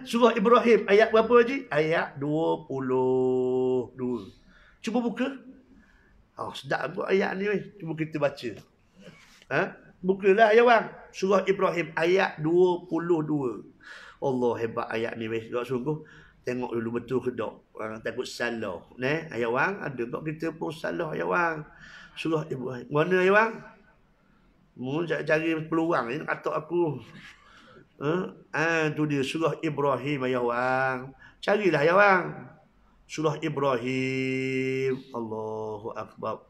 Surah Ibrahim ayat berapa Haji? Ayat 22. Cuba buka. Sedap buat ayat ni weh. Cuba kita baca. Bukalah ya bang. Surah Ibrahim ayat 22. Allah hebat ayat ni weh. Tak sungguh. Tengok dulu betul ke tak. Takut salah. Ayat bang. Ada tak kita pun salah ayat bang. Surah Ibrahim. Mana ayat bang? Mu cari peluang ni kata aku. Tu dia surah Ibrahim ayat bang. Carilah ayat bang. Surah Ibrahim. Allahu Akbar.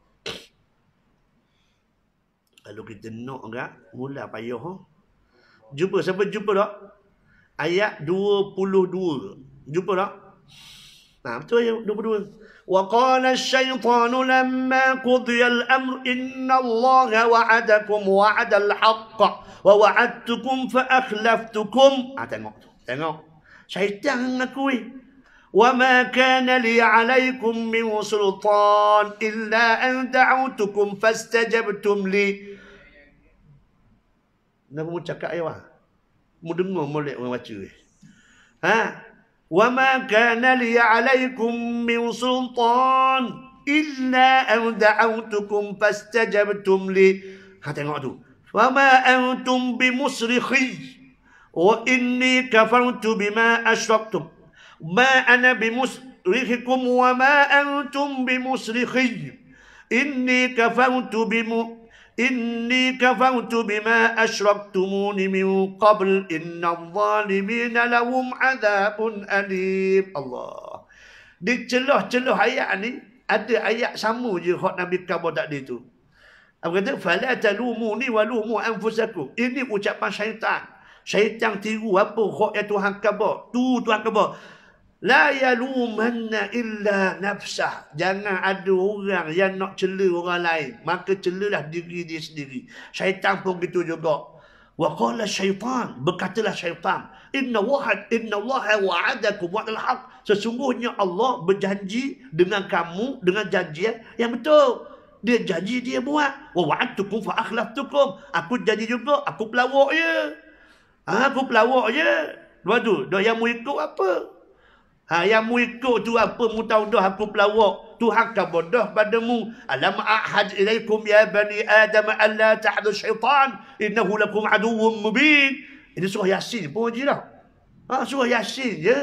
Kalau kita nak enggak, mula payah. Jumpa, siapa jumpa tak? Ayat 22. Jumpa tak? Betul ayat 22. وَقَالَ الشَّيْطَانُ لَمَّا قُضِيَ الْأَمْرُ إِنَّ اللَّهَ وَعَدَكُمْ وَعَدَ الْحَقَّ وَوَعَدْتُكُمْ فَأَخْلَفْتُكُمْ. Tengok. Syaitan mengakui. وَمَا كَانَ لِي عَلَيْكُمْ مِنْ سُلْطَانٍ إِلَّا أَنْ دَعَوْتُكُمْ فَاسْتَجَبْتُمْ لِي. Nak mu cakap ayat. Mu dengar molek orang baca. وَمَا كَانَ لِي عَلَيْكُمْ مِنْ سُلْطَانٍ إِلَّا أَنْ دَعَوْتُكُمْ فَاسْتَجَبْتُمْ لِي. Tengok tu. وَمَا أَنْتُمْ بِمُصْرِخِيَّ وَإِنِّي كَفَرْتُ بِمَا أَشْرَكْتُمْ مَا أَنَا بِمُصْرِخِكُمْ وَمَا أَنْتُمْ بِمُصْرِخِيَّ إِنِّي كَفَرْتُ بِمَا أَشْرَكْتُمُونِ مِنْ قَبْلِ إِنَّ الظَّالِمِينَ لَهُمْ عَذَابٌ أَلِيمٌ. Allah. Di celah-celah ayat ni ada ayat sama je hak Nabi khabar tadi tu. Apa kata? Fala talumuni wa lumu anfusakum. Ini ucapan syaitan. Syaitan tiru apa hak yang Tuhan khabar. Tu Tuhan khabar. La yalumanna illa nafsah. Jangan ada orang yang nak cela orang lain. Maka celalah diri dia sendiri. Syaitan pun gitu juga. Wa qala syaitan. Berkatalah syaitan. Inna Allah wa'adakum wa'adal haq. Sesungguhnya Allah berjanji dengan kamu dengan janjian yang betul. Dia janji dia buat. Wa wa'adtukum fa akhlaftukum. Aku janji juga. Aku pelawak je. Aku pelawak je. Lepas tu, dah yang mu ikut apa? Yang mu ikut tu apa? Mu tahu dah aku pelawak. Tuhan khabar dah padamu. Alam a'had ilaikum ya bani Adam alla ta'budu syaitan. Innahu lakum aduwwum mubin. Ini surah Yasin pun je dah. Surah Yasin je.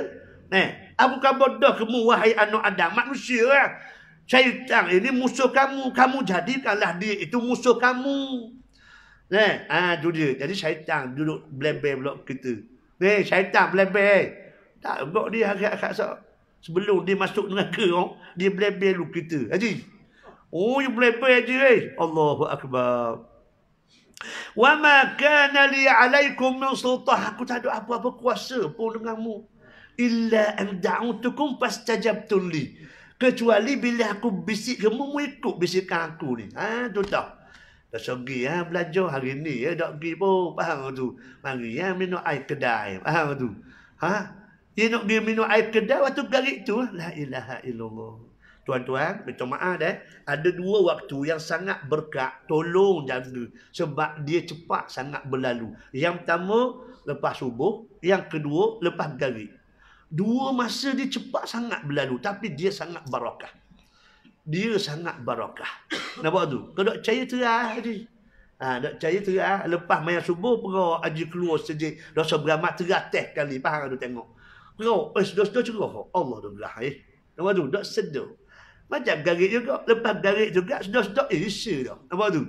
Aku khabar dah kamu wahai anak Adam. Manusia lah. Syaitan ini musuh kamu. Kamu jadikanlah dia itu musuh kamu. Tu dia. Jadi syaitan duduk blabber pula kita. Syaitan blabber. Tak buat dia agak-agak sebelum dia masuk neraka, dia blabber lu kita. Haji. You blabber je. Allahu Akbar. Wa ma kana li alaikum min sultan. Aku tak ada apa-apa kuasa pun denganmu. Illa an da'utukum fastajabtum li. Kecuali bila aku bisik kamu, mu ikut bisikan aku ni. Tu tak. Dah pergi belajar hari ni dak pergi pun. Faham tu. Mari minum air kedai. Faham tu. Dia nak pergi minum air kedai waktu garik tu. La ilaha illallah. Tuan-tuan, minta maaf ada dua waktu yang sangat berkat. Tolong jaga. Sebab dia cepat sangat berlalu. Yang pertama, lepas subuh. Yang kedua, lepas garik. Dua masa dia cepat sangat berlalu. Tapi dia sangat barakah. Dia sangat barakah. Nampak tu? Kau tak percaya terah je. Tak percaya terah. Lepas main subuh, perah haji keluar sejik. Dosa beramat terah teh kali. Faham tu tengok. Perah, sudah cerah. Allah tu belah. Nampak tu? Tak sedar. Macam garik juga. Lepas garik juga, sudah isi dah. Nampak tu?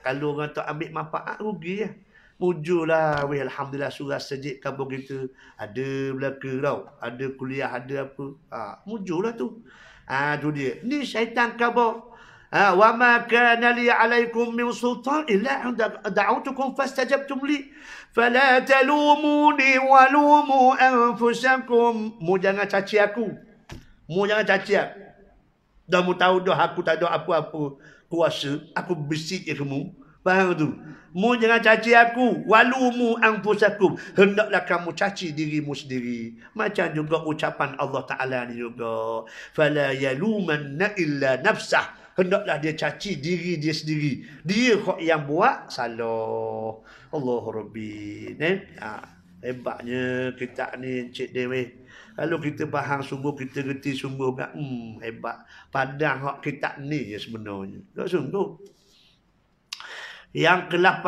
Kalau orang tak ambil manfaat, rugi lah. Mujurlah. Alhamdulillah surah sejik kampung kita. Ada belaka tau. Ada kuliah, ada apa. Mujurlah tu. Tu dia. Ni syaitan khabar. Wa ma kana li alaikum min sultan illa da'utukum fastajabtum li. Fala talumuni wa lumu anfusakum. Mu jangan caci aku. Mu jangan caci aku. Dah mu tahu dah aku tak ada apa-apa kuasa. Aku bisik je kamu. Faham tu? Mu jangan caci aku. Walumu anfusakum. Hendaklah kamu caci dirimu sendiri. Macam juga ucapan Allah Ta'ala ni juga. Fala yalumanna illa nafsah. Hendaklah dia caci diri dia sendiri. Dia kok yang buat salah. Allahu Rabbi. Hebatnya kita ni Encik Dewi. Kalau kita faham sungguh, kita reti sungguh. Hebat. Padang hak kita ni je sebenarnya. Tak sungguh. Yang ke-8,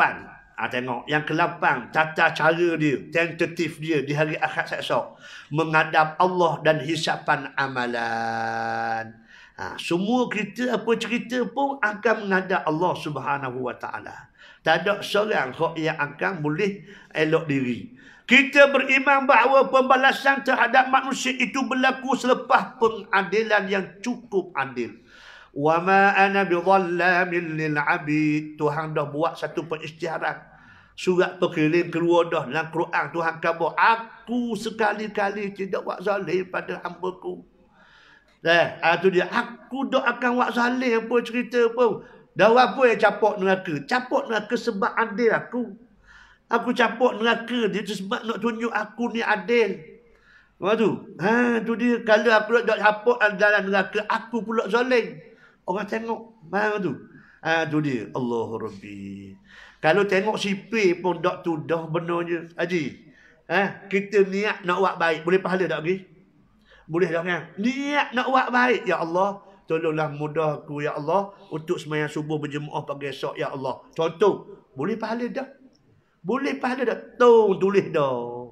tengok. Yang ke-8, tata cara dia, tentatif dia di hari akhirat esok. Menghadap Allah dan hisapan amalan. Semua kita apa cerita pun akan menghadap Allah Subhanahu Wa Taala. Tak ada seorang yang akan boleh elok diri. Kita beriman bahawa pembalasan terhadap manusia itu berlaku selepas pengadilan yang cukup adil. Wa ma ana bidhallamin lil abid. Tuhan dah buat satu pengisytiharan. Surat perkirim keluar dah dalam Quran. Tuhan kata, aku sekali-kali tidak buat zalim pada hamba-Ku. Itu dia. Aku tak akan buat zalim apa cerita pun. Dah apa yang capok neraka? Capok neraka sebab adil aku. Aku capok neraka dia tu sebab nak tunjuk aku ni adil. Tu dia. Kalau aku tak capok dalam neraka, aku pula zalim. Orang tengok. Faham tu? Tu dia. Allahu Rabbi. Kalau tengok sipir pun tak tudah benarnya. Haji. Kita niat nak buat baik. Boleh pahala tak lagi? Boleh tak kan? Niat nak buat baik. Ya Allah. Tolonglah mudah aku ya Allah. Untuk sembahyang subuh berjemaah pagi esok ya Allah. Contoh. Boleh pahala tak? Boleh pahala tak? Tulis dah.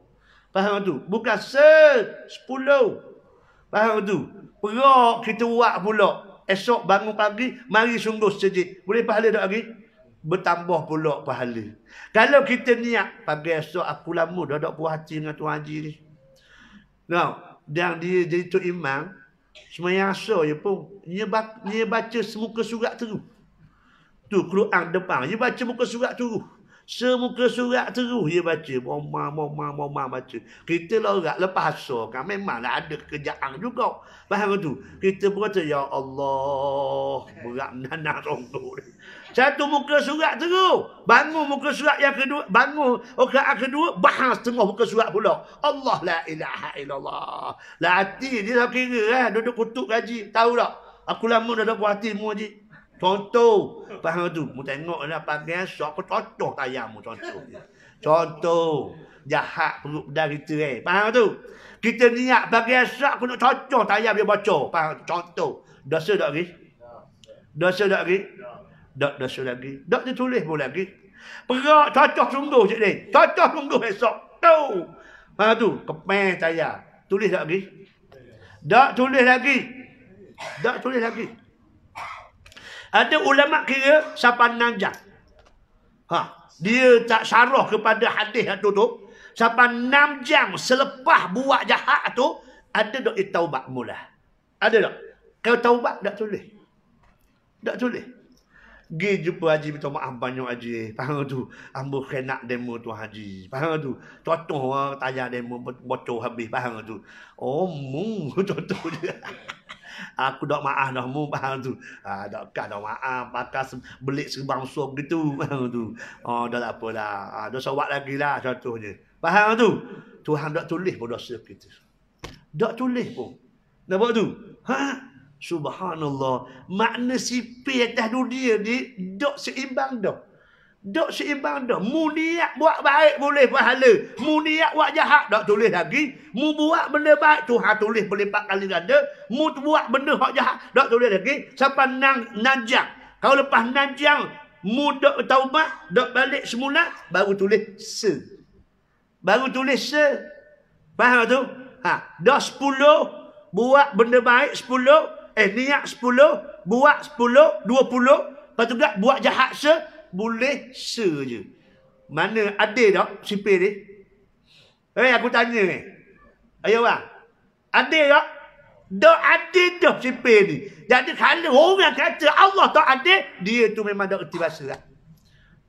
Faham tu? Bukan 10. Faham tu? Perak kita buat pula. Esok bangun pagi, mari sungguh sejid. Boleh pahala tak lagi? Bertambah pula pahala. Kalau kita niat, pagi esok aku lama dah tak puas hati dengan Tuan Haji ni. Dan dia jadi Tok Imam, semayang asar je pun. Dia baca semuka surat terus. Tu Quran depan. Dia baca muka surat terus. Semuka surat terus dia baca. Mama baca. Kita lorak lepas asar kan. Memanglah ada kerjaan juga. Faham tu? Kita berkata, ya Allah. Berat menanah songkok. Satu muka surat terus. Bangun muka surat yang kedua. Bangun rakaat kedua. Bahas tengah muka surat pula. Allah la ilaha illallah. La hati dia tak kira. Duduk kutuk gaji. Tahu tak? Aku lama dah puas hati mu Haji. Contoh. Faham tu? Mu tengok lah pagi esok. Aku contoh tayang mu contoh. Contoh. Jahat perut pedang kita Faham tu? Kita niat pagi esok aku nak contoh tayang dia baca. Faham? Contoh. Dosa tak lagi? Dosa tak lagi? Tak dosa lagi. Tak dia tulis pun lagi. Perak cocok sungguh cik ni. Cocok sungguh esok. Tu. Faham tu? Kepeng tayang. Tulis tak lagi? Tak tulis lagi. Tak tulis lagi. Ada ulama kira sampai 6 jam. Dia tak syarah kepada hadis tu. Sampai 6 jam selepas buat jahat tu, ada dok taubat mula. Ada tak? Kalau taubat tak tulis. Tak tulis. Pergi jumpa Haji minta maaf banyak Haji. Faham tu? Ambo kena demo tu Haji. Faham tu? Contoh tayar demo bocor habis. Faham tu? Oh, contoh dia. Aku dak maaf dah mu faham tu. Dak maaf pakai belik serbang suap gitu faham tu. Dah tak apalah. Dah sawat lagi lah contohnya. Faham tu? Tuhan dak tulis pun dosa kita. Dak tulis pun. Nampak tu? Subhanallah. Makna sipir atas dunia ni dak seimbang dah. Tak seimbang dah. Mu niat buat baik boleh pahala. Mu niat buat jahat tak tulis lagi. Mu buat benda baik Tuhan tulis berlipat kali ganda. Mu buat benda hak jahat tak tulis lagi. Sampai nanjang. Kalau lepas nanjang mu tak taubat, tak balik semula, baru tulis se. Baru tulis se. Faham tu? Dah 10 buat benda baik 10, niat 10, buat 10, 20, lepas tu juga buat jahat se. Boleh je. Mana adil tak sipir ni? Aku tanya ni. Ayo bang. Adil tak? Tak adil dah sipir ni. Jadi kalau orang kata Allah tak adil, dia tu memang tak erti bahasa lah.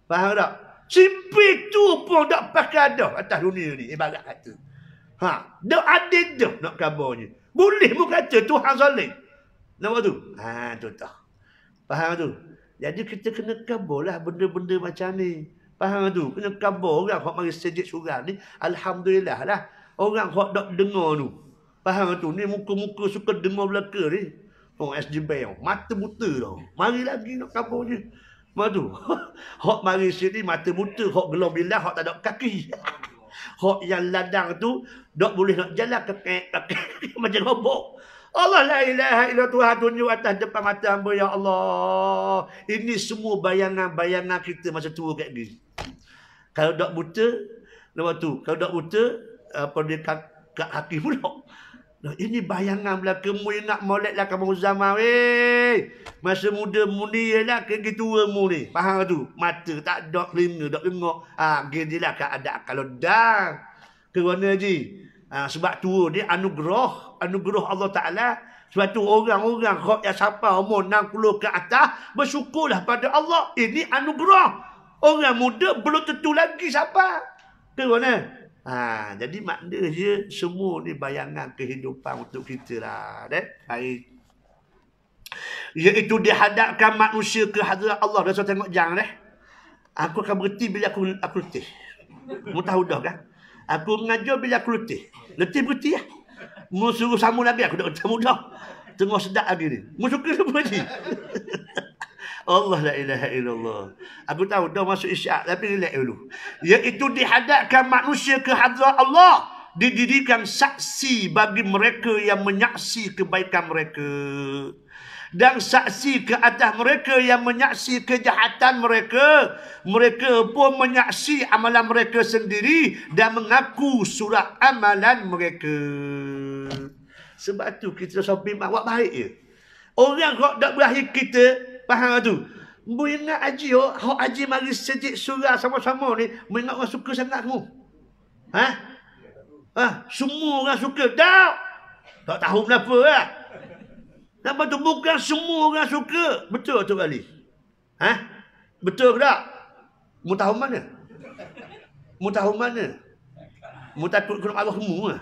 Faham tak? Sipir tu pun tak pakai dah atas dunia ni. Ibarat kata. Tak adil dah nak kabarnya. Boleh mu kata Tuhan zalim. Nampak tu? Tu tak. Faham tu? Jadi kita kena kabur lah benda-benda macam ni. Faham tu? Kena kabur orang hok mari sejid surau ni. Alhamdulillah lah. Orang hok dok dengar tu. Faham tu? Ni muka-muka suka dengar belaka ni. Oh SJB mata buta dah. Mari lagi nak kabur je. Matu. Hok mari sini mata buta, hok gelong bilah, hok tak ada kaki. Hok yang ladang tu dok boleh nak jalan kekek macam robot. Allah la ilaha illa Tuhan tunjuk atas depan mata hamba ya Allah. Ini semua bayangan-bayangan kita masa tua kat gini. Kalau dok buta, lepas tu kalau dok buta apa dia kat hati pula. Nah, ini bayangan belaka mu ingat molek lah kamu zaman weh. Masa muda mu ni lah ke gitu mu ni. Faham tu? Mata tak ada telinga, tak dengar. Gini lah keadaan kalau dah. Kerana ji. Sebab tu dia anugerah Allah Taala. Sebab tu orang-orang kok yang siapa umur 60 ke atas bersyukurlah pada Allah. Ini anugerah. Orang muda belum tentu lagi siapa. Kerana jadi makna je semua ni bayangan kehidupan untuk kita lah. Baik. Iaitu dihadapkan manusia ke hadirat Allah. Dah tengok jangan aku akan berhenti bila aku letih. Mu tahu dah kan? Aku mengajar bila aku letih. Letih berhenti lah. Mu suruh sambung lagi aku dah mudah. Tengah sedap lagi ni. Mu suka semua ni. Allah la ilaha illallah. Aku tahu dah masuk isyak tapi relax dulu. Iaitu dihadapkan manusia ke hadirat Allah, didirikan saksi bagi mereka yang menyaksi kebaikan mereka dan saksi ke atas mereka yang menyaksi kejahatan mereka. Mereka pun menyaksi amalan mereka sendiri dan mengaku surat amalan mereka. Sebab tu kita sampai buat baik je. Orang kok tak berakhir kita. Faham tu? Mu ingat haji hok haji mari sejid surau sama-sama ni, mu ingat orang suka sangat kamu. Semua orang suka. Tak tahu kenapa lah. Nampak tu bukan semua orang suka. Betul tu kali. Betul ke tak? Mu tahu mana? Mu tahu mana? Mu takut kena marah kamu lah.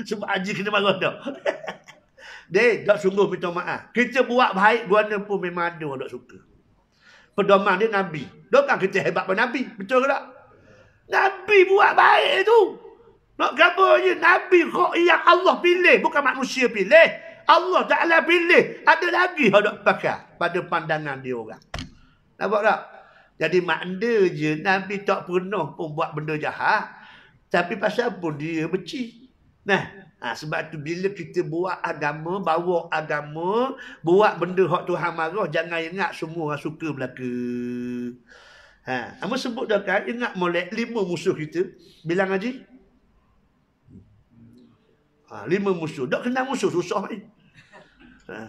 Sebab haji kena marah dah. Dia tak sungguh minta maaf. Kita buat baik guana pun memang ada orang tak suka. Pedoman dia Nabi. Bukan kita hebat pun Nabi. Betul ke tak? Nabi buat baik tu. Nak gabar je. Nabi kok yang Allah pilih. Bukan manusia pilih. Allah Ta'ala pilih. Ada lagi orang tak pakai pada pandangan dia orang. Nampak tak? Jadi makna je Nabi tak pernah pun buat benda jahat. Tapi pasal apa dia benci? Sebab tu bila kita buat agama, bawa agama, buat benda hak Tuhan marah, jangan ingat semua orang suka belaka. Kamu sebut dah kan, ingat molek 5 musuh kita. Bilang Haji. 5 musuh. Tak kenal musuh, susah ni.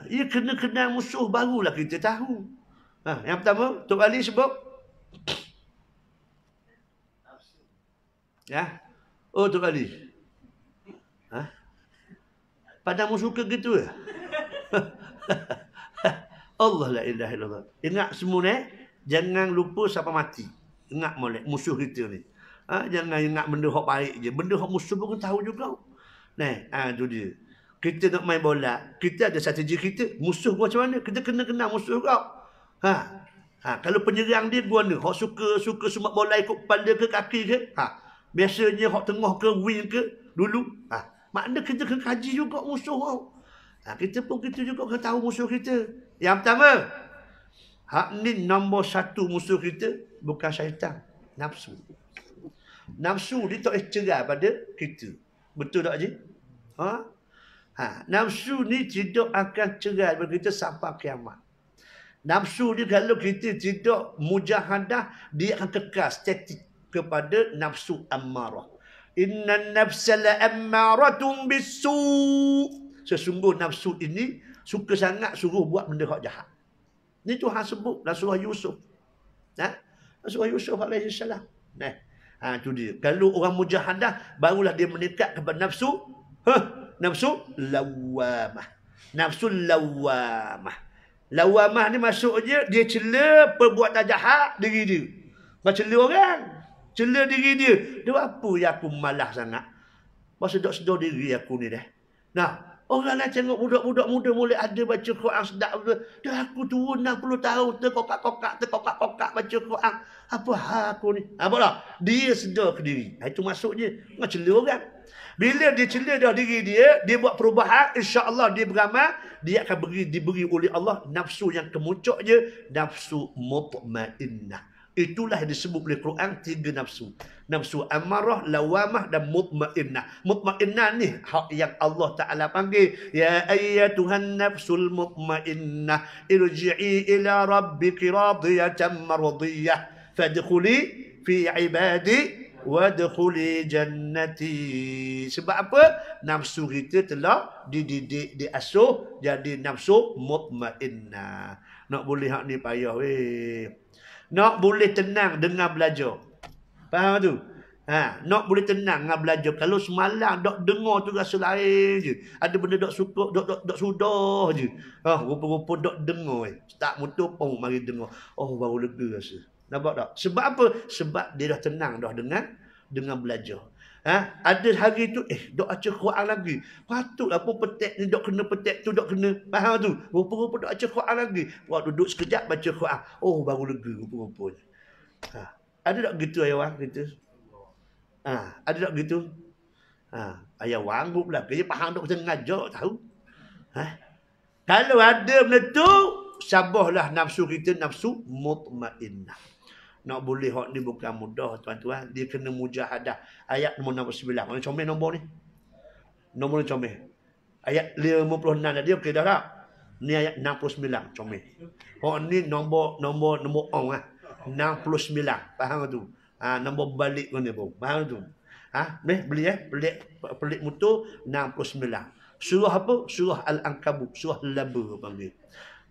Ia kena kenal musuh, barulah kita tahu. Yang pertama, Tok Ali sebut. Oh, Tok Ali. Padamu suka gitu ya? Allah la ilaha illallah. Ingat semua ni, jangan lupa siapa mati. Ingat molek musuh kita ni. Jangan ingat benda hak baik je. Benda hak musuh pun tahu juga. Tu dia. Kita nak main bola, kita ada strategi kita. Musuh macam mana? Kita kena kenal musuh kau. Kalau penyerang dia guna, hak suka semak bola ikut kepala ke kaki ke? Biasanya hak tengah ke wing ke dulu. Makna kita kena kaji juga musuh kau. Kita pun kita juga kena tahu musuh kita. Yang pertama, ni nombor 1 musuh kita bukan syaitan, nafsu. Nafsu dia tak cerai pada kita. Betul tak Haji? Nafsu ni tidak akan cerai pada kita sampai kiamat. Nafsu ni kalau kita tidak mujahadah, dia akan kekal statik kepada nafsu ammarah. Inna nafsa la'ammaratun bisu'. Sesungguh nafsu ini suka sangat suruh buat benda hak jahat. Ini Tuhan sebut dalam surah Yusuf. Surah Yusuf alaihi salam. Itu dia. Kalau orang mujahadah, barulah dia mendekat kepada nafsu. Nafsu lawamah. Nafsu lawamah. Lawamah ni maksudnya dia cela perbuatan jahat diri dia. Macam cela orang. Cela diri dia. Dia apa yang aku malas sangat? Masa tak sedar diri aku ni dah. Orang nak tengok budak-budak muda mula ada baca Quran sedap. Dah aku tua 60 tahun terkokak-kokak baca Quran. Apa hal aku ni? Apa dah? Dia sedar ke diri. Itu maksudnya. Nak cela orang. Bila dia cela dah diri dia buat perubahan, insya-Allah dia beramal, dia akan diberi oleh Allah nafsu yang kemuncak je, nafsu mutmainnah. Itulah yang disebut oleh Quran 3 nafsu. Nafsu amarah, lawamah dan mutmainnah. Mutmainnah ni hak yang Allah Ta'ala panggil. Ya ayyatuhan nafsul mutmainnah. Irji'i ila rabbiki radiyatan mardiyah. Fadkhuli fi ibadi wadkhuli jannati. Sebab apa? Nafsu kita telah dididik, diasuh jadi nafsu mutmainnah. Nak boleh hak ni payah weh. Nak boleh tenang dengan belajar. Faham tu? Nak boleh tenang dengan belajar. Kalau semalam dok dengar tu rasa lain je. Ada benda dok suka, dok sudah je. Rupa-rupa dok dengar. Tak mutu pun mari dengar. Oh, baru lega rasa. Nampak tak? Sebab apa? Sebab dia dah tenang dah dengan belajar. Ada hari tu dok baca Quran lagi. Patutlah pun petek ni dok kena petek tu dok kena. Faham tu? Rupa-rupa dok baca Quran lagi. Buat duduk sekejap baca Quran. Oh, baru lega rupa-rupanya. Ada tak gitu ayah wang kita? Ada tak gitu? Ayah wang pula dia faham dok kena ngajar tahu. Kalau ada benda tu, sabahlah nafsu kita, nafsu mutmainnah. Nak boleh hak ni bukan mudah tuan-tuan. Dia kena mujahadah. Ayat nombor 69. Mana comel nombor ni? Nombor ni comel. Ayat 56 tadi okey dah tak? Ni ayat 69 comel. Hak ni nombor on 69. Faham tu? Nombor balik mana pun. Faham tu? Beli pelik mutu 69. Surah apa? Surah Al-Ankabut, surah Laba panggil.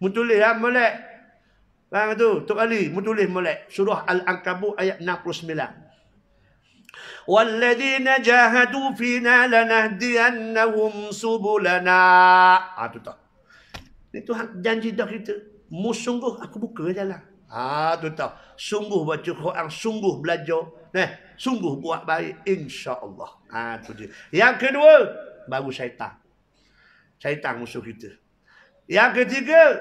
Mutulis molek. Faham tu? Tok Ali mutulis molek. Surah Al-Ankabut ayat 69. Walladzina jahadu fina lanahdiyannahum subulana. Tu tak. Itu janji dah kita. Sungguh aku buka jalan. Tu tak. Sungguh baca Quran, sungguh belajar, sungguh buat baik insya-Allah. Tu dia. Yang kedua, baru syaitan. Syaitan musuh kita. Yang ketiga,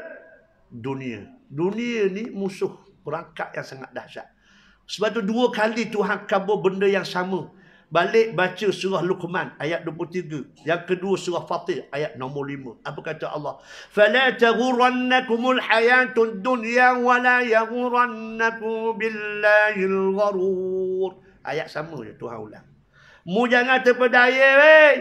dunia. Dunia ni musuh perangkap yang sangat dahsyat. Sebab tu 2 kali Tuhan kabur benda yang sama. Balik baca surah Luqman ayat 23. Yang kedua surah Fatir ayat nombor 5. Apa kata Allah? Fala taghurrannakumul hayatud dunya wala yaghurrannakum billahil gharur. Ayat sama je Tuhan ulang. Mu jangan terpedaya weh.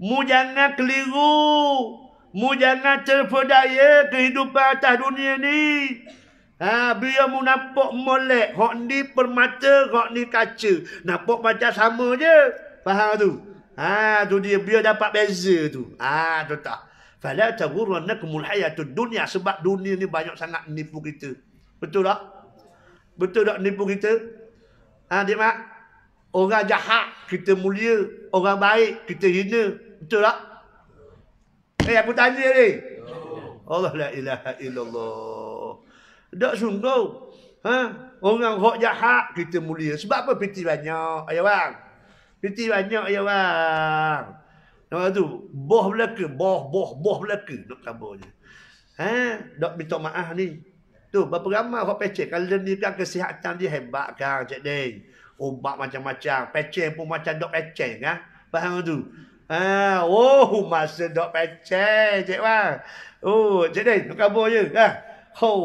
Mu jangan keliru. Mu jangan terpedaya kehidupan atas dunia ni. Biar mu nampak molek. Hak ni permata, hak ni kaca. Nampak macam sama je. Faham tu? Tu dia. Biar dapat beza tu. Tu tak. Fala taghurrannakumul hayatud dunya. Sebab dunia ni banyak sangat nipu kita. Betul tak? Betul tak nipu kita? Dia mak? Orang jahat kita mulia. Orang baik kita hina. Betul tak? Aku tanya ni. Allah la ilaha illallah. Tak sungguh. Orang hak jahat kita mulia. Sebab apa piti banyak, ayah bang? Piti banyak, ayah bang. Nampak tu? Boh belaka. Boh belaka. Nak kabarnya. Tak minta maaf ni. Tu, berapa ramai orang pecek. Kalau ni kan kesihatan dia hebat kan, Cik Deng. Ubat macam-macam. Pecek pun macam dok pecek kan. Faham tu? Masa dok pecek, Cik bang. Cik Deng, nak kabar je.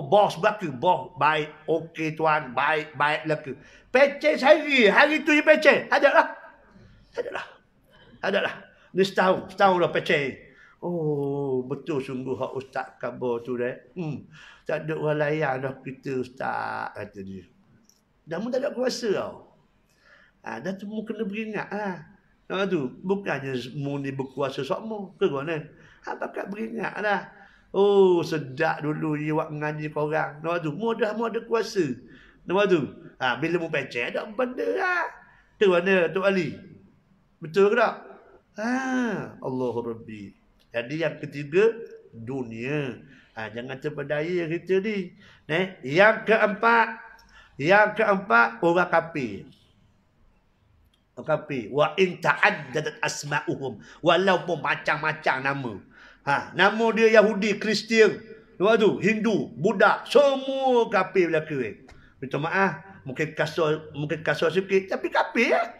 Bos belaka. Bos baik. Okey tuan. Baik belaka. Pecek sehari. Hari tu je pecek. Adalah. Ni setahun dah pecek. Betul sungguh hak ustaz kabar tu dah. Tak ada orang layan dah kita ustaz, kata dia. Dah mu tak ada kuasa tau. Dah tu mu kena beringat tu. Bukannya mu ni berkuasa sokmu. Ke mana? Pakat beringat dah. Sedap dulu je buat mengaji korang. Nampak tu? Mu ada kuasa. Nampak tu? Bila mu pecek, ada benda lah. Ke mana Tok Ali? Betul ke tak? Allahu Rabbi. Jadi yang ketiga, dunia. Jangan terpedaya kita ni. Yang keempat, orang kafir. Kafir. Wa in ta'addadat asma'uhum. Walaupun macam-macam nama. Nama dia Yahudi, Kristian, lepas tu Hindu, Buddha, semua kafir belaka. Minta maaf, mungkin kasar sikit, tapi kafir lah.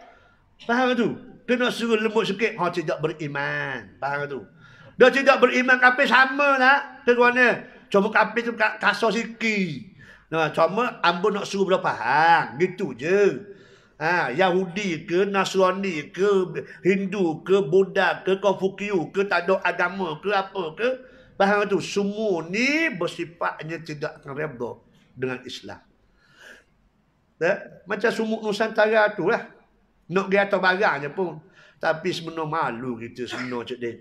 Faham tu? Kena suruh lembut sikit, tidak beriman. Faham tu? Dia tidak beriman, kafir sama lah. Kerana cuma kafir tu kasar sikit. Cuma ambo nak suruh berapa hang, gitu je. Yahudi ke, Nasrani ke, Hindu ke, Buddha ke, Konfusius ke, tak ada agama ke, apa ke. Faham tu? Semua ni bersifatnya tidak akan redha dengan Islam. Macam sumuk Nusantara tu lah. Nak pergi atas barangnya pun. Tapi sebenarnya malu kita sebenarnya, Cik Din.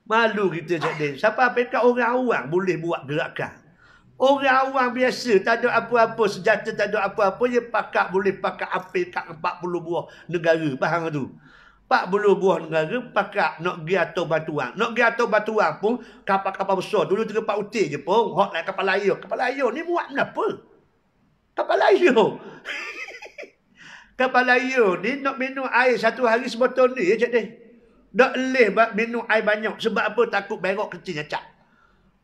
Malu kita, Cik Din. Siapa pekat orang-orang boleh buat gerakan. Orang-orang biasa, tak ada apa-apa, senjata tak ada apa-apa, dia boleh pakai api kat 40 buah negara. Faham tu? 40 buah negara pakai nak pergi atas batuan. Nak pergi atas batuan pun kapal-kapal besar. Dulu 3-4 utik je pun. Hot like kapal layar. Kapal layar ni buat kenapa? Kapal layar. Kapal layar ni nak minum air satu hari sebotol ni ya, Cik Din. Tak boleh minum air banyak. Sebab apa? Takut berok kecil nyacak.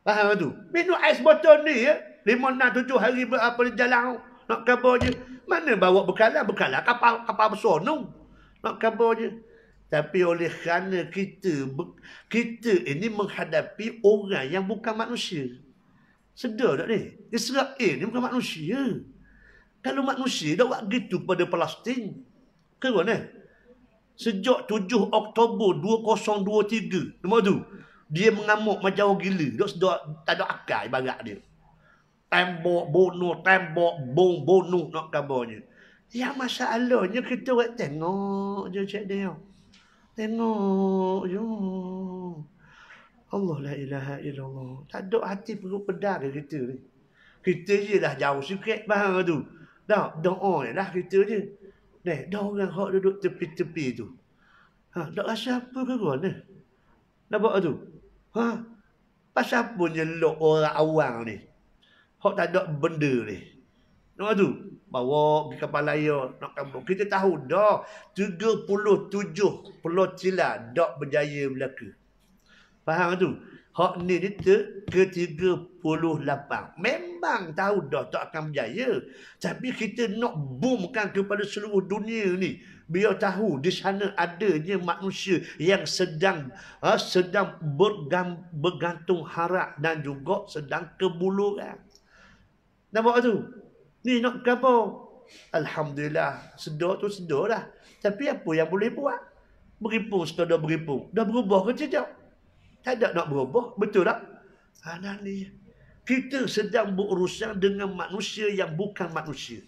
Faham tu? Minum air sebotol ni ya. 5, 6, 7 hari berapa di jalan. Nak kabar je. Mana bawa bekalan? Bekalan kapal besar tu. Nak kabar je. Tapi oleh kerana kita ini menghadapi orang yang bukan manusia. Sedar tak ni? Israel ni bukan manusia. Kalau manusia dah buat gitu kepada Palestin. Kerana sejak 7 Oktober 2023. Nama tu. Dia mengamuk macam orang gila. Dia sedar tak ada akal ibarat dia. Tembok bunuh, tembok bunuh nak kabarnya. Yang masalahnya kita buat tengok je Cik dia. Tengok je. Allah la ilaha illallah. Tak ada hati perut pedar ke kita ni. Kita je dah jauh sikit faham tu. Dah doa je lah kita je. Dah orang hak duduk tepi-tepi tu. Tak rasa apa ke kau ni? Nampak tu? Pasal apa nyelok orang awang ni? Hak tak ada benda ni. Nampak tu? Bawa pergi kapal layar nak kampung. Kita tahu dah 37 pelocilan dak berjaya belaka. Faham tu? Hak ni ke-38. Memang tahu dah tak akan berjaya. Tapi kita nak boomkan kepada seluruh dunia ni. Biar tahu di sana adanya manusia yang sedang bergantung harap dan juga sedang kebuluran. Nampak tu? Ni nak kabar. Alhamdulillah. Sedar tu sedar lah. Tapi apa yang boleh buat? Beripung sekadar beripung. Dah berubah ke tidak? Tak ada nak berubah. Betul tak? Ni. Kita sedang berurusan dengan manusia yang bukan manusia.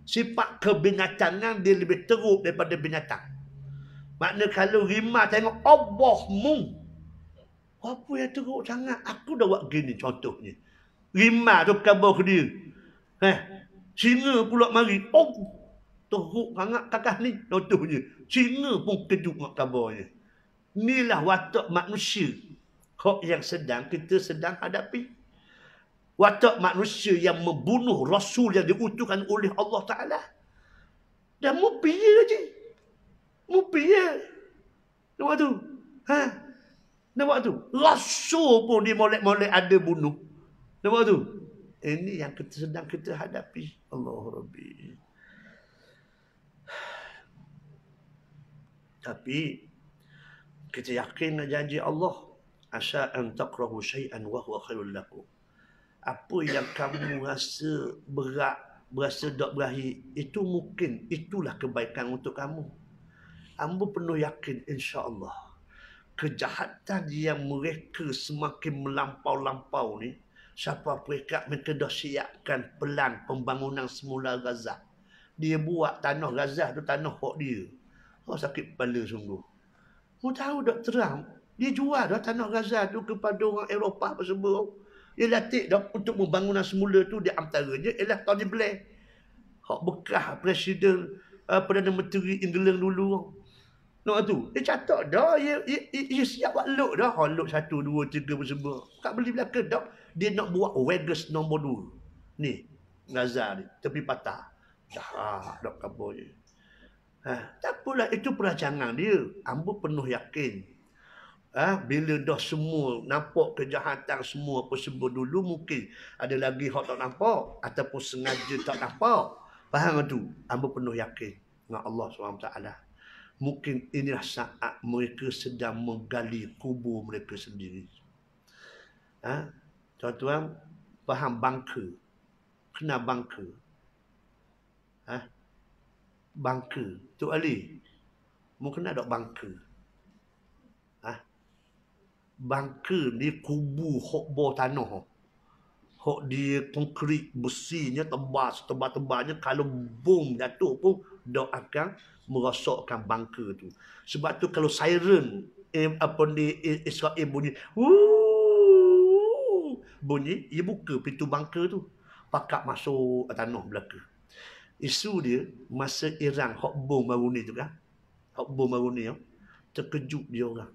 Sifat kebinatangan dia lebih teruk daripada binatang. Makna kalau rimah tengok Allahmu. Apa yang teruk sangat? Aku dah buat gini contohnya. Rimah tu kabar ke dia. Singa pula mari. Teruk sangat kakak ni. Contohnya. Singa pun kejut nak kabarnya. Inilah watak manusia. Kok yang kita sedang hadapi. Watak manusia yang membunuh Rasul yang diutuskan oleh Allah Ta'ala. Dan mupia je. Mupia. Nampak tu? Nampak tu? Rasul pun dia molek-molek ada bunuh. Nampak tu? Ini yang sedang kita hadapi. Allah Rabbi. Tapi kita yakin dengan janji Allah. Asa an takrahu syai'an wa huwa khairul lakum. Apa yang kamu rasa berat, berasa tak berakhir, itu mungkin itulah kebaikan untuk kamu. Ambo penuh yakin insya-Allah. Kejahatan yang mereka semakin melampau-lampau ni, siapa mereka dah siapkan pelan pembangunan semula Gaza. Dia buat tanah Gaza tu tanah hak dia. Sakit kepala sungguh. Mu tahu tak Trump, dia jual dah tanah Gaza tu kepada orang Eropah apa semua. Dia latih dah untuk pembangunan semula tu, di antaranya ialah Tony Blair. Hak bekas Presiden Perdana Menteri England dulu. Nampak tu? Dia catat dah, dia siap buat load dah. Load 1, 2, 3 apa semua. Tak beli belakang dah. Dia nak buat Vegas nombor 2. Ni, Gaza ni, tepi patah. Dah, dok kabur je. Tak apalah, itu perancangan dia. Ambo penuh yakin. Bila dah semua nampak kejahatan semua apa sebut dulu, mungkin ada lagi hak tak nampak ataupun sengaja tak nampak. Faham tu? Ambo penuh yakin dengan Allah SWT. Mungkin inilah saat mereka sedang menggali kubur mereka sendiri. Tuan-tuan faham bunker? Kenal bunker? Bunker. Tok Ali, mu kenal tak bunker? Bunker ni kubu hok bawah tanah. Hok dia konkrit besinya tebal-tebalnya, kalau bom jatuh pun dak akan merosakkan bunker tu. Sebab tu kalau siren Israel bunyi, bunyi, ia buka pintu bunker tu, pakak masuk tanah belaka. Isu dia masa Iran hok bom baru ni tu kan. Hok bom baru ni terkejut dia orang.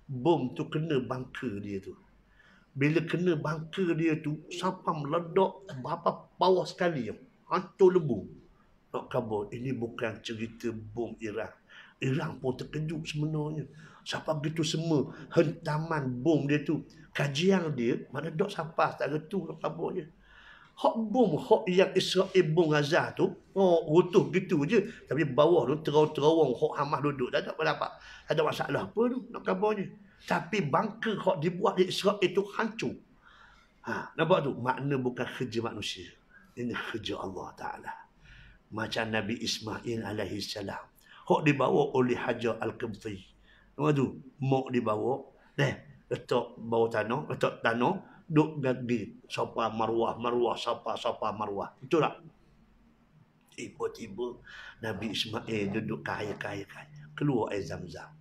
Bom tu kena bunker dia tu. Bila kena bunker dia tu, sampai meledak berapa bawah sekali. Hancur lebu. Nak kabur. Ini bukan cerita bom Iran. Iran pun terkejut sebenarnya. Sampai begitu semua hentaman bom dia tu. Kajian dia, meledak sampai tak retu nak kaburnya. Hak bom, hak yang Israel bom Gaza tu, runtuh gitu je. Tapi bawah tu terowong hak Hamas duduk. Tak ada apa-apa. Tak ada masalah apa tu nak kabarnya. Tapi bunker hak dibuat di Israel tu hancur. Nampak tu? Makna bukan kerja manusia. Ini kerja Allah Ta'ala. Macam Nabi Ismail alaihi salam. Hak dibawa oleh Hajar Al-Qibti. Nampak tu? Mok dibawa. Letak bawah tanah, letak tanah, duk gadi Safa Marwah, Safa Marwah. Betul tak? Tiba-tiba Nabi Ismail duduk kaya. Keluar air Zam-Zam.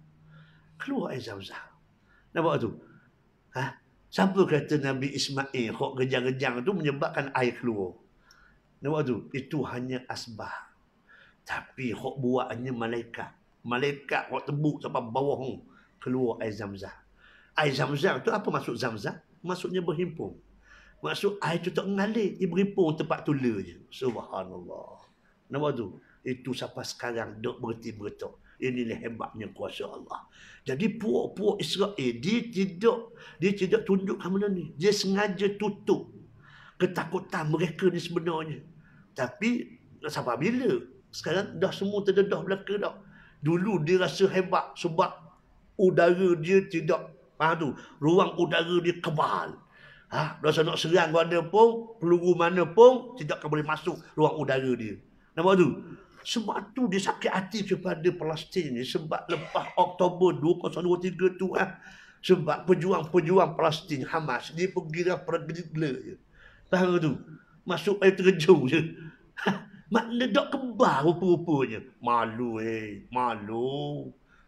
Nampak tu? Siapa kata Nabi Ismail hok gejang-gejang tu menyebabkan air keluar? Nampak tu? Itu hanya asbah. Tapi hok buatnya malaikat. Malaikat hok tebuk sampai bawah keluar air Zam-Zam. Air Zam-Zam tu apa maksud Zam-Zam? Maksudnya berhimpun. Maksud air tu tak mengalir, dia berhimpun tempat tula je. Subhanallah. Nampak tu? Itu sampai sekarang duk berhenti-berhenti. Inilah hebatnya kuasa Allah. Jadi puak-puak Israel, dia tidak tunjukkan benda ni. Dia sengaja tutup ketakutan mereka ni sebenarnya. Tapi sampai bila? Sekarang dah semua terdedah belaka dah. Dulu dia rasa hebat sebab udara dia tidak, ruang udara dia kebal. Rasa nak serang mana pun, peluru mana pun tidak akan boleh masuk ruang udara dia. Nampak tu? Sebab tu dia sakit hati kepada Palestin ni. Sebab lepas Oktober 2023 tu sebab pejuang-pejuang Palestin Hamas, dia pergi gila je. Faham tu? Masuk air terjun je. Makna dok kebal rupa-rupanya. Malu.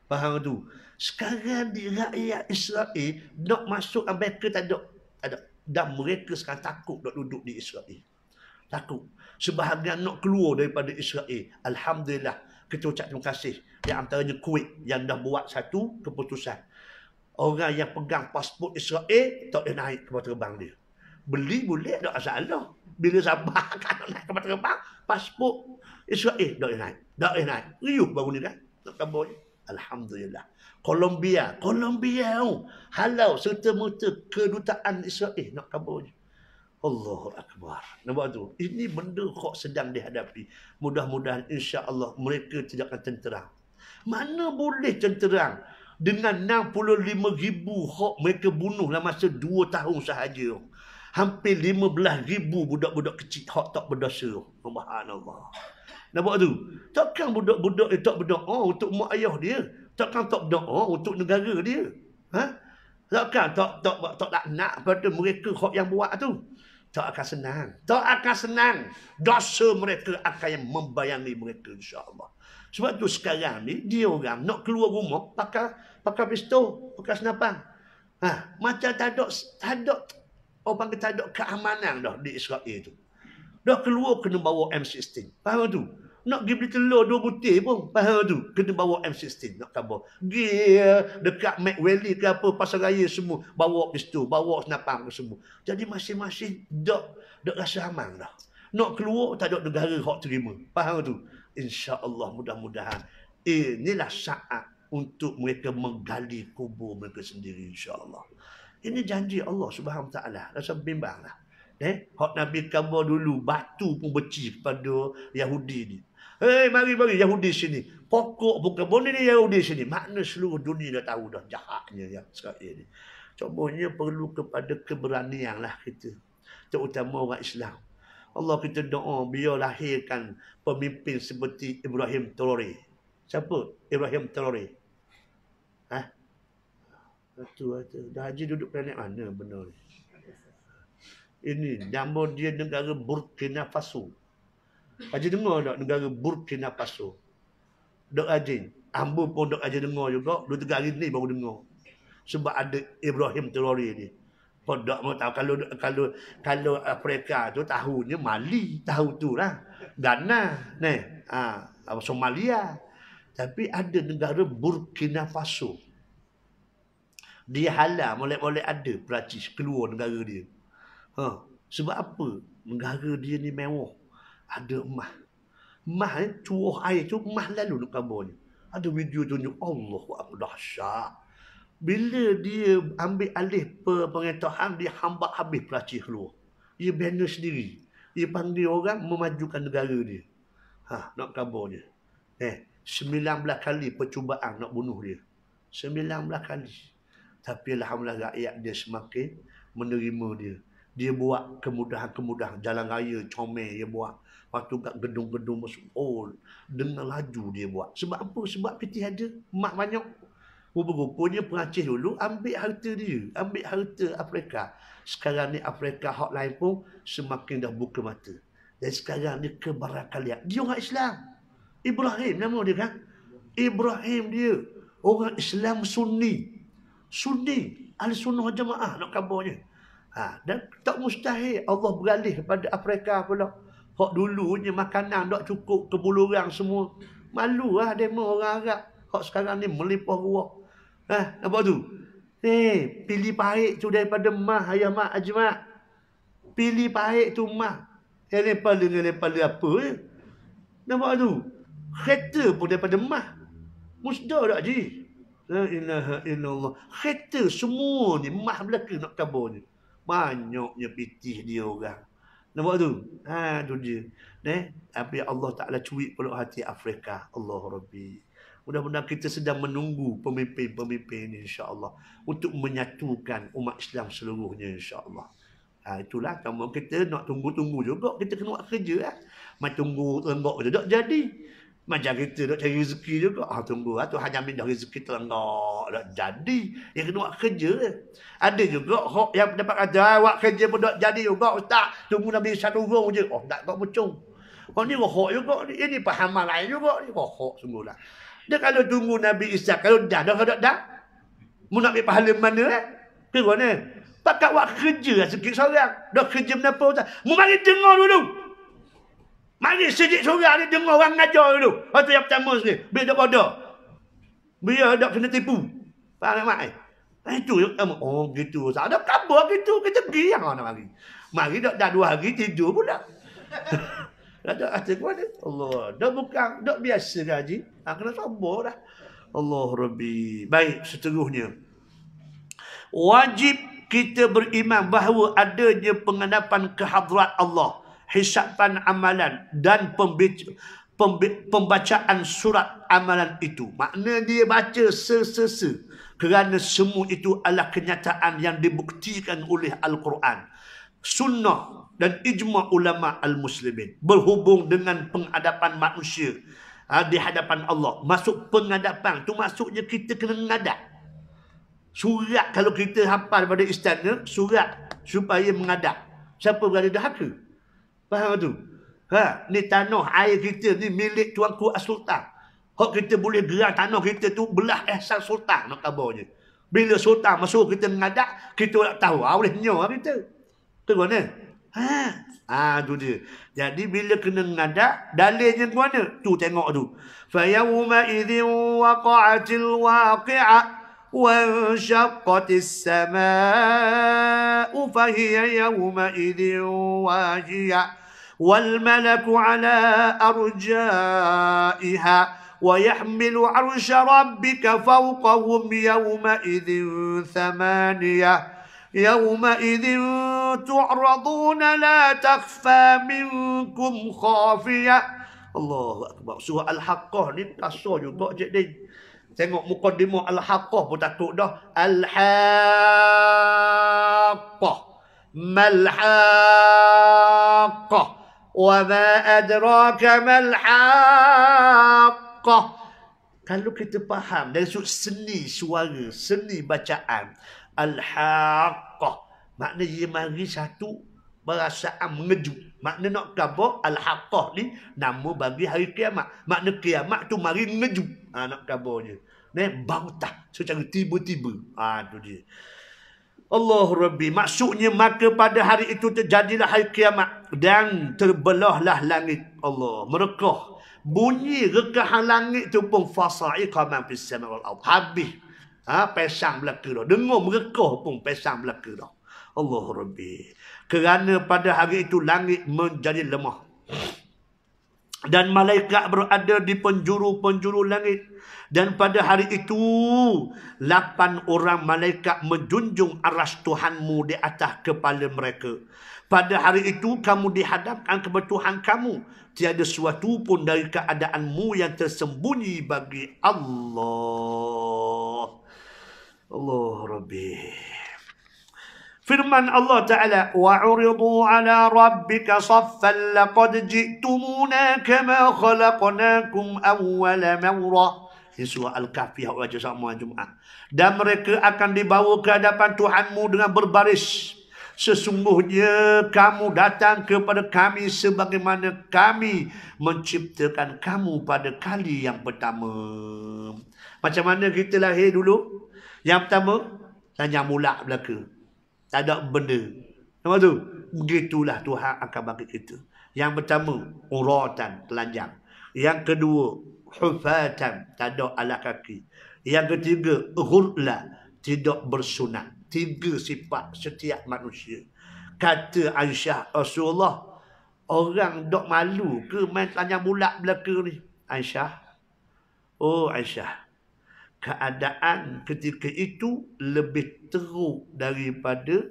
Faham tu? Sekarang di rakyat Israel nak masuk Amerika tak ada. Dan mereka sekarang takut nak duduk di Israel. Takut. Sebahagian nak keluar daripada Israel. Alhamdulillah. Kita ucap terima kasih. Di antaranya Kuwait yang dah buat satu keputusan. Orang yang pegang pasport Israel tak boleh naik kapal terbang dia. Beli boleh, tak masalah. Bila sabar kan naik kapal terbang, pasport Israel tak boleh naik. Riuh baru ni kan. Tak kabur. Alhamdulillah. Colombia halau serta-merta kedutaan Israel nak kabur. Allahu Akbar. Nampak tu? Ini benda kok sedang dihadapi. Mudah-mudahan insya-Allah mereka tidak akan tenterang. Mana boleh tenterang dengan 65,000 hak mereka bunuh dalam masa 2 tahun sahaja. Hampir 15,000 budak-budak kecil hak tak berdosa. Subhanallah. Nampak tu? Takkan budak-budak tak berdoa untuk mak ayah dia? Takkan tak berdoa untuk negara dia? Takkan tak nak pada mereka hak yang buat tu? Tak akan senang. Tak akan senang. Dosa mereka akan yang membayangi mereka insya-Allah. Sebab tu sekarang ni dia orang nak keluar rumah pakai pistol, pakai senapan. Macam tak ada orang kata tak ada keamanan dah di Israel tu. Dah keluar kena bawa M16. Faham tu? Nak pergi beli telur 2 butir pun. Faham tu? Kena bawa M16. Nak kabar. Pergi dekat Mac Valley ke apa, pasar raya semua. Bawa pistol, bawa senapan ke semua. Jadi masing-masing dak rasa aman dah. Nak keluar, tak ada negara hak terima. Faham tu? InsyaAllah mudah-mudahan. Inilah saat untuk mereka menggali kubur mereka sendiri, insyaAllah. Ini janji Allah Subhanahu Wa Taala. Rasa bimbanglah. Hak Nabi khabar dulu, batu pun benci kepada Yahudi ni. Hei, mari Yahudi sini. Pokok bukan boleh ni Yahudi sini. Makna seluruh dunia dah tahu dah jahatnya yang Israel ni. Contohnya perlu kepada keberanian lah kita. Terutama orang Islam. Allah kita doa biar lahirkan pemimpin seperti Ibrahim Traore. Siapa? Ibrahim Traore. Itu. Dah haji duduk planet mana benar ni? Ini nama dia negara Burkina Faso. Haji dengar tak negara Burkina Faso? Dok haji. Hamba pun dok haji dengar juga. 2-3 hari ni baru dengar. Sebab ada Ibrahim Traore ni. Podok mau tahu kalau Afrika tu tahunya Mali, tahu tu lah. Ghana, Somalia. Tapi ada negara Burkina Faso. Dia halal molek-molek ada Perancis keluar negara dia. Sebab apa? Negara dia ni mewah. Ada emas. Emas curah air tu emas lalu nak kabarnya. Ada video tunjuk Allahu Akbar dahsyat. Bila dia ambil alih pemerintahan, dia hambak habis Perancis keluar. Dia banner sendiri. Dia panggil orang memajukan negara dia. Nak kabarnya. 19 kali percubaan nak bunuh dia. 19 kali. Tapi alhamdulillah rakyat dia semakin menerima dia. Dia buat kemudahan-kemudahan. Jalan raya comel dia buat. Lepas tu kat gedung-gedung masuk. Dengan laju dia buat. Sebab apa? Sebab piti ada. Emak banyak. Rupa-rupanya Perancis dulu ambil harta dia. Ambil harta Afrika. Sekarang ni Afrika hak lain pun semakin dah buka mata. Dan sekarang ni kebarakalian. Dia orang Islam. Ibrahim nama dia kan? Ibrahim dia. Orang Islam Sunni. Sunni. Ahli-Sunnah Jamaah nak kabarnya. Dan tak mustahil Allah beralih kepada Afrika pula. Hak dulunya makanan tak cukup ke buluran semua. Malu lah demo orang Arab. Hak sekarang ni melimpah ruah. Nampak tu? Pilih pahit tu daripada mah, ayah mak, ajmak. Pilih pahit tu mah. Lepala apa ya? Nampak tu? Kereta pun daripada mah. Musdah tak Ji? La ilaha illallah. Kereta semua ni mah belaka nak kabarnya. Banyaknya pitih dia orang. Nampak tu? Tu dia. Tapi Allah Ta'ala cuik peluk hati Afrika. Allah Rabbi. Mudah-mudahan kita sedang menunggu pemimpin-pemimpin ini insya-Allah untuk menyatukan umat Islam seluruhnya insya-Allah. Itulah kamu kita nak tunggu-tunggu juga, kita kena buat kerja Mai tunggu lenggok je tak jadi. Macam kita nak cari rezeki juga. Tunggu tu hanya minta rezeki terenggak tak jadi. Yang kena buat kerja. Ada juga hok yang dapat kata buat kerja pun tak jadi juga ustaz. Tunggu Nabi satu urung je. Tak kau pucung. Ni hok juga ni. Ini pahaman lain juga ni. Hok sungguhlah. Dia kalau tunggu Nabi Isa, kalau dah. Mu nak ambil pahala mana ke mana? Pakat buat kerja sikit seorang. Dah kerja kenapa ustaz? Mu mari dengar dulu. Mari sedikit seorang ni dengar orang ngajar dulu. Itu yang pertama sekali. Biar tak bodoh. Biar tak kena tipu. Faham tak mak? Itu yang pertama. Gitu ustaz. Ada khabar gitu. Kita pergi yang mana mari. Mari dah 2 hari tidur pula. Dah kata kuat Allah. Dah bukan, dah biasa gaji. Kena sabar dah. Allah Rabbi. Baik, seterusnya. Wajib kita beriman bahawa adanya penghadapan kehadrat Allah, hisaban amalan dan pembacaan surat amalan itu. Makna dia baca sesesa. Kerana semua itu adalah kenyataan yang dibuktikan oleh Al-Quran, sunnah dan ijma' ulama al-muslimin. Berhubung dengan penghadapan manusia di hadapan Allah. Masuk penghadapan tu maksudnya kita kena menghadap. Surat kalau kita hafal pada istana, surat supaya menghadap. Siapa berada dahaka? Faham tu? Ni tanah air kita ni milik Tuanku As-Sultan. Hak kita boleh gerak tanah kita tu belah Ehsan Sultan nak kabarnya. Bila Sultan masuk kita menghadap, kita tak tahu. Boleh nyawa kita. Tu mana? Tu dia. Jadi bila kena menghadap, dalilnya ke mana? Tu tengok tu. Fa yawma idzin waqa'atil waqi'ah wa syaqqatis samaa'u fa hiya yawma idzin wajiyah والملك على أرجائها ويحمل عرش ربك فوقهم يومئذ ثمانية يومئذ تعرضون لا تخفى منكم خافية. Allahu Akbar. Surah Al-Haqqah ni kasar juga Cik Din. Tengok mukadimah Al-Haqqah pun takut dah. Al-Haqqah. Mal-Haqqah. Wa ma adraka mal-Haqqah. Kalau kita faham dari sudut seni suara, seni bacaan, Al-Haqqah, makna dia mari satu perasaan mengejut. Makna nak khabar Al-Haqqah ni nama bagi hari kiamat. Makna kiamat tu mari mengejut. Nak khabarnya. Bangtah secara tiba-tiba. Tu dia. Allah Rabbi. Maksudnya maka pada hari itu terjadilah hari kiamat dan terbelahlah langit. Allah merekah. Bunyi rekahan langit tu pun fasa'iqa man fis sama wal ard. Habis. Pesang belaka dah. Dengar merekah pun pesang belaka dah. Allah Rabbi. Kerana pada hari itu langit menjadi lemah. Dan malaikat berada di penjuru-penjuru langit. Dan pada hari itu 8 orang malaikat menjunjung aras Tuhanmu di atas kepala mereka. Pada hari itu kamu dihadapkan kepada Tuhan kamu. Tiada sesuatu pun dari keadaanmu yang tersembunyi bagi Allah. Allah Rabbi. Firman Allah Ta'ala, وَعُرِضُوا عَلَى رَبِّكَ صَفًّا لَقَدْ جِئْتُمُونَا كَمَا خَلَقْنَاكُمْ أَوَّلَ مَرَّةٍ. Ini surah Al-Kahfi yang baca sama Jumaat. Dan mereka akan dibawa ke hadapan Tuhanmu dengan berbaris. Sesungguhnya kamu datang kepada kami sebagaimana kami menciptakan kamu pada kali yang pertama. Macam mana kita lahir dulu? Yang pertama, tanya mulak belaka. Tak ada benda. Nampak tu? Begitulah Tuhan akan bagi kita. Yang pertama, uratan, telanjang. Yang kedua, hufatan, tak ada alas kaki. Yang ketiga, ghurla, tidak bersunat. 3 sifat setiap manusia. Kata Aisyah, Rasulullah, orang dok malu ke main telanjang bulak belaka ni? Aisyah, oh Aisyah, keadaan ketika itu lebih teruk daripada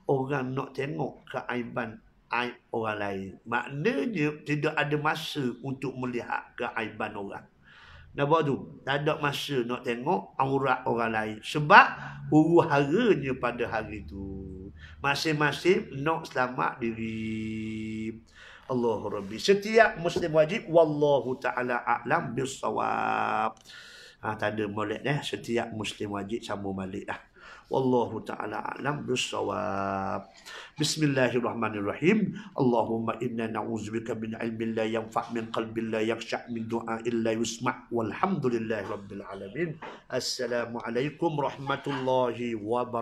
orang nak tengok keaiban aib orang lain. Maknanya tidak ada masa untuk melihat keaiban orang. Nampak tu? Tak ada masa nak tengok aurat orang lain. Sebab huru-haranya pada hari itu. Masing-masing nak selamat diri. Allah Rabbi. Setiap Muslim wajib. Wallahu ta'ala a'lam bisawab. Tak ada molek setiap Muslim wajib sambung balik dah. Wallahu ta'ala a'lam bissawab. Bismillahirrahmanirrahim. Allahumma inna na'udzubika min ilmin la yanfa' min qalbin la yakhsha' min du'a illa yusma'. Walhamdulillahi rabbil alamin. Assalamualaikum warahmatullahi wabarakatuh.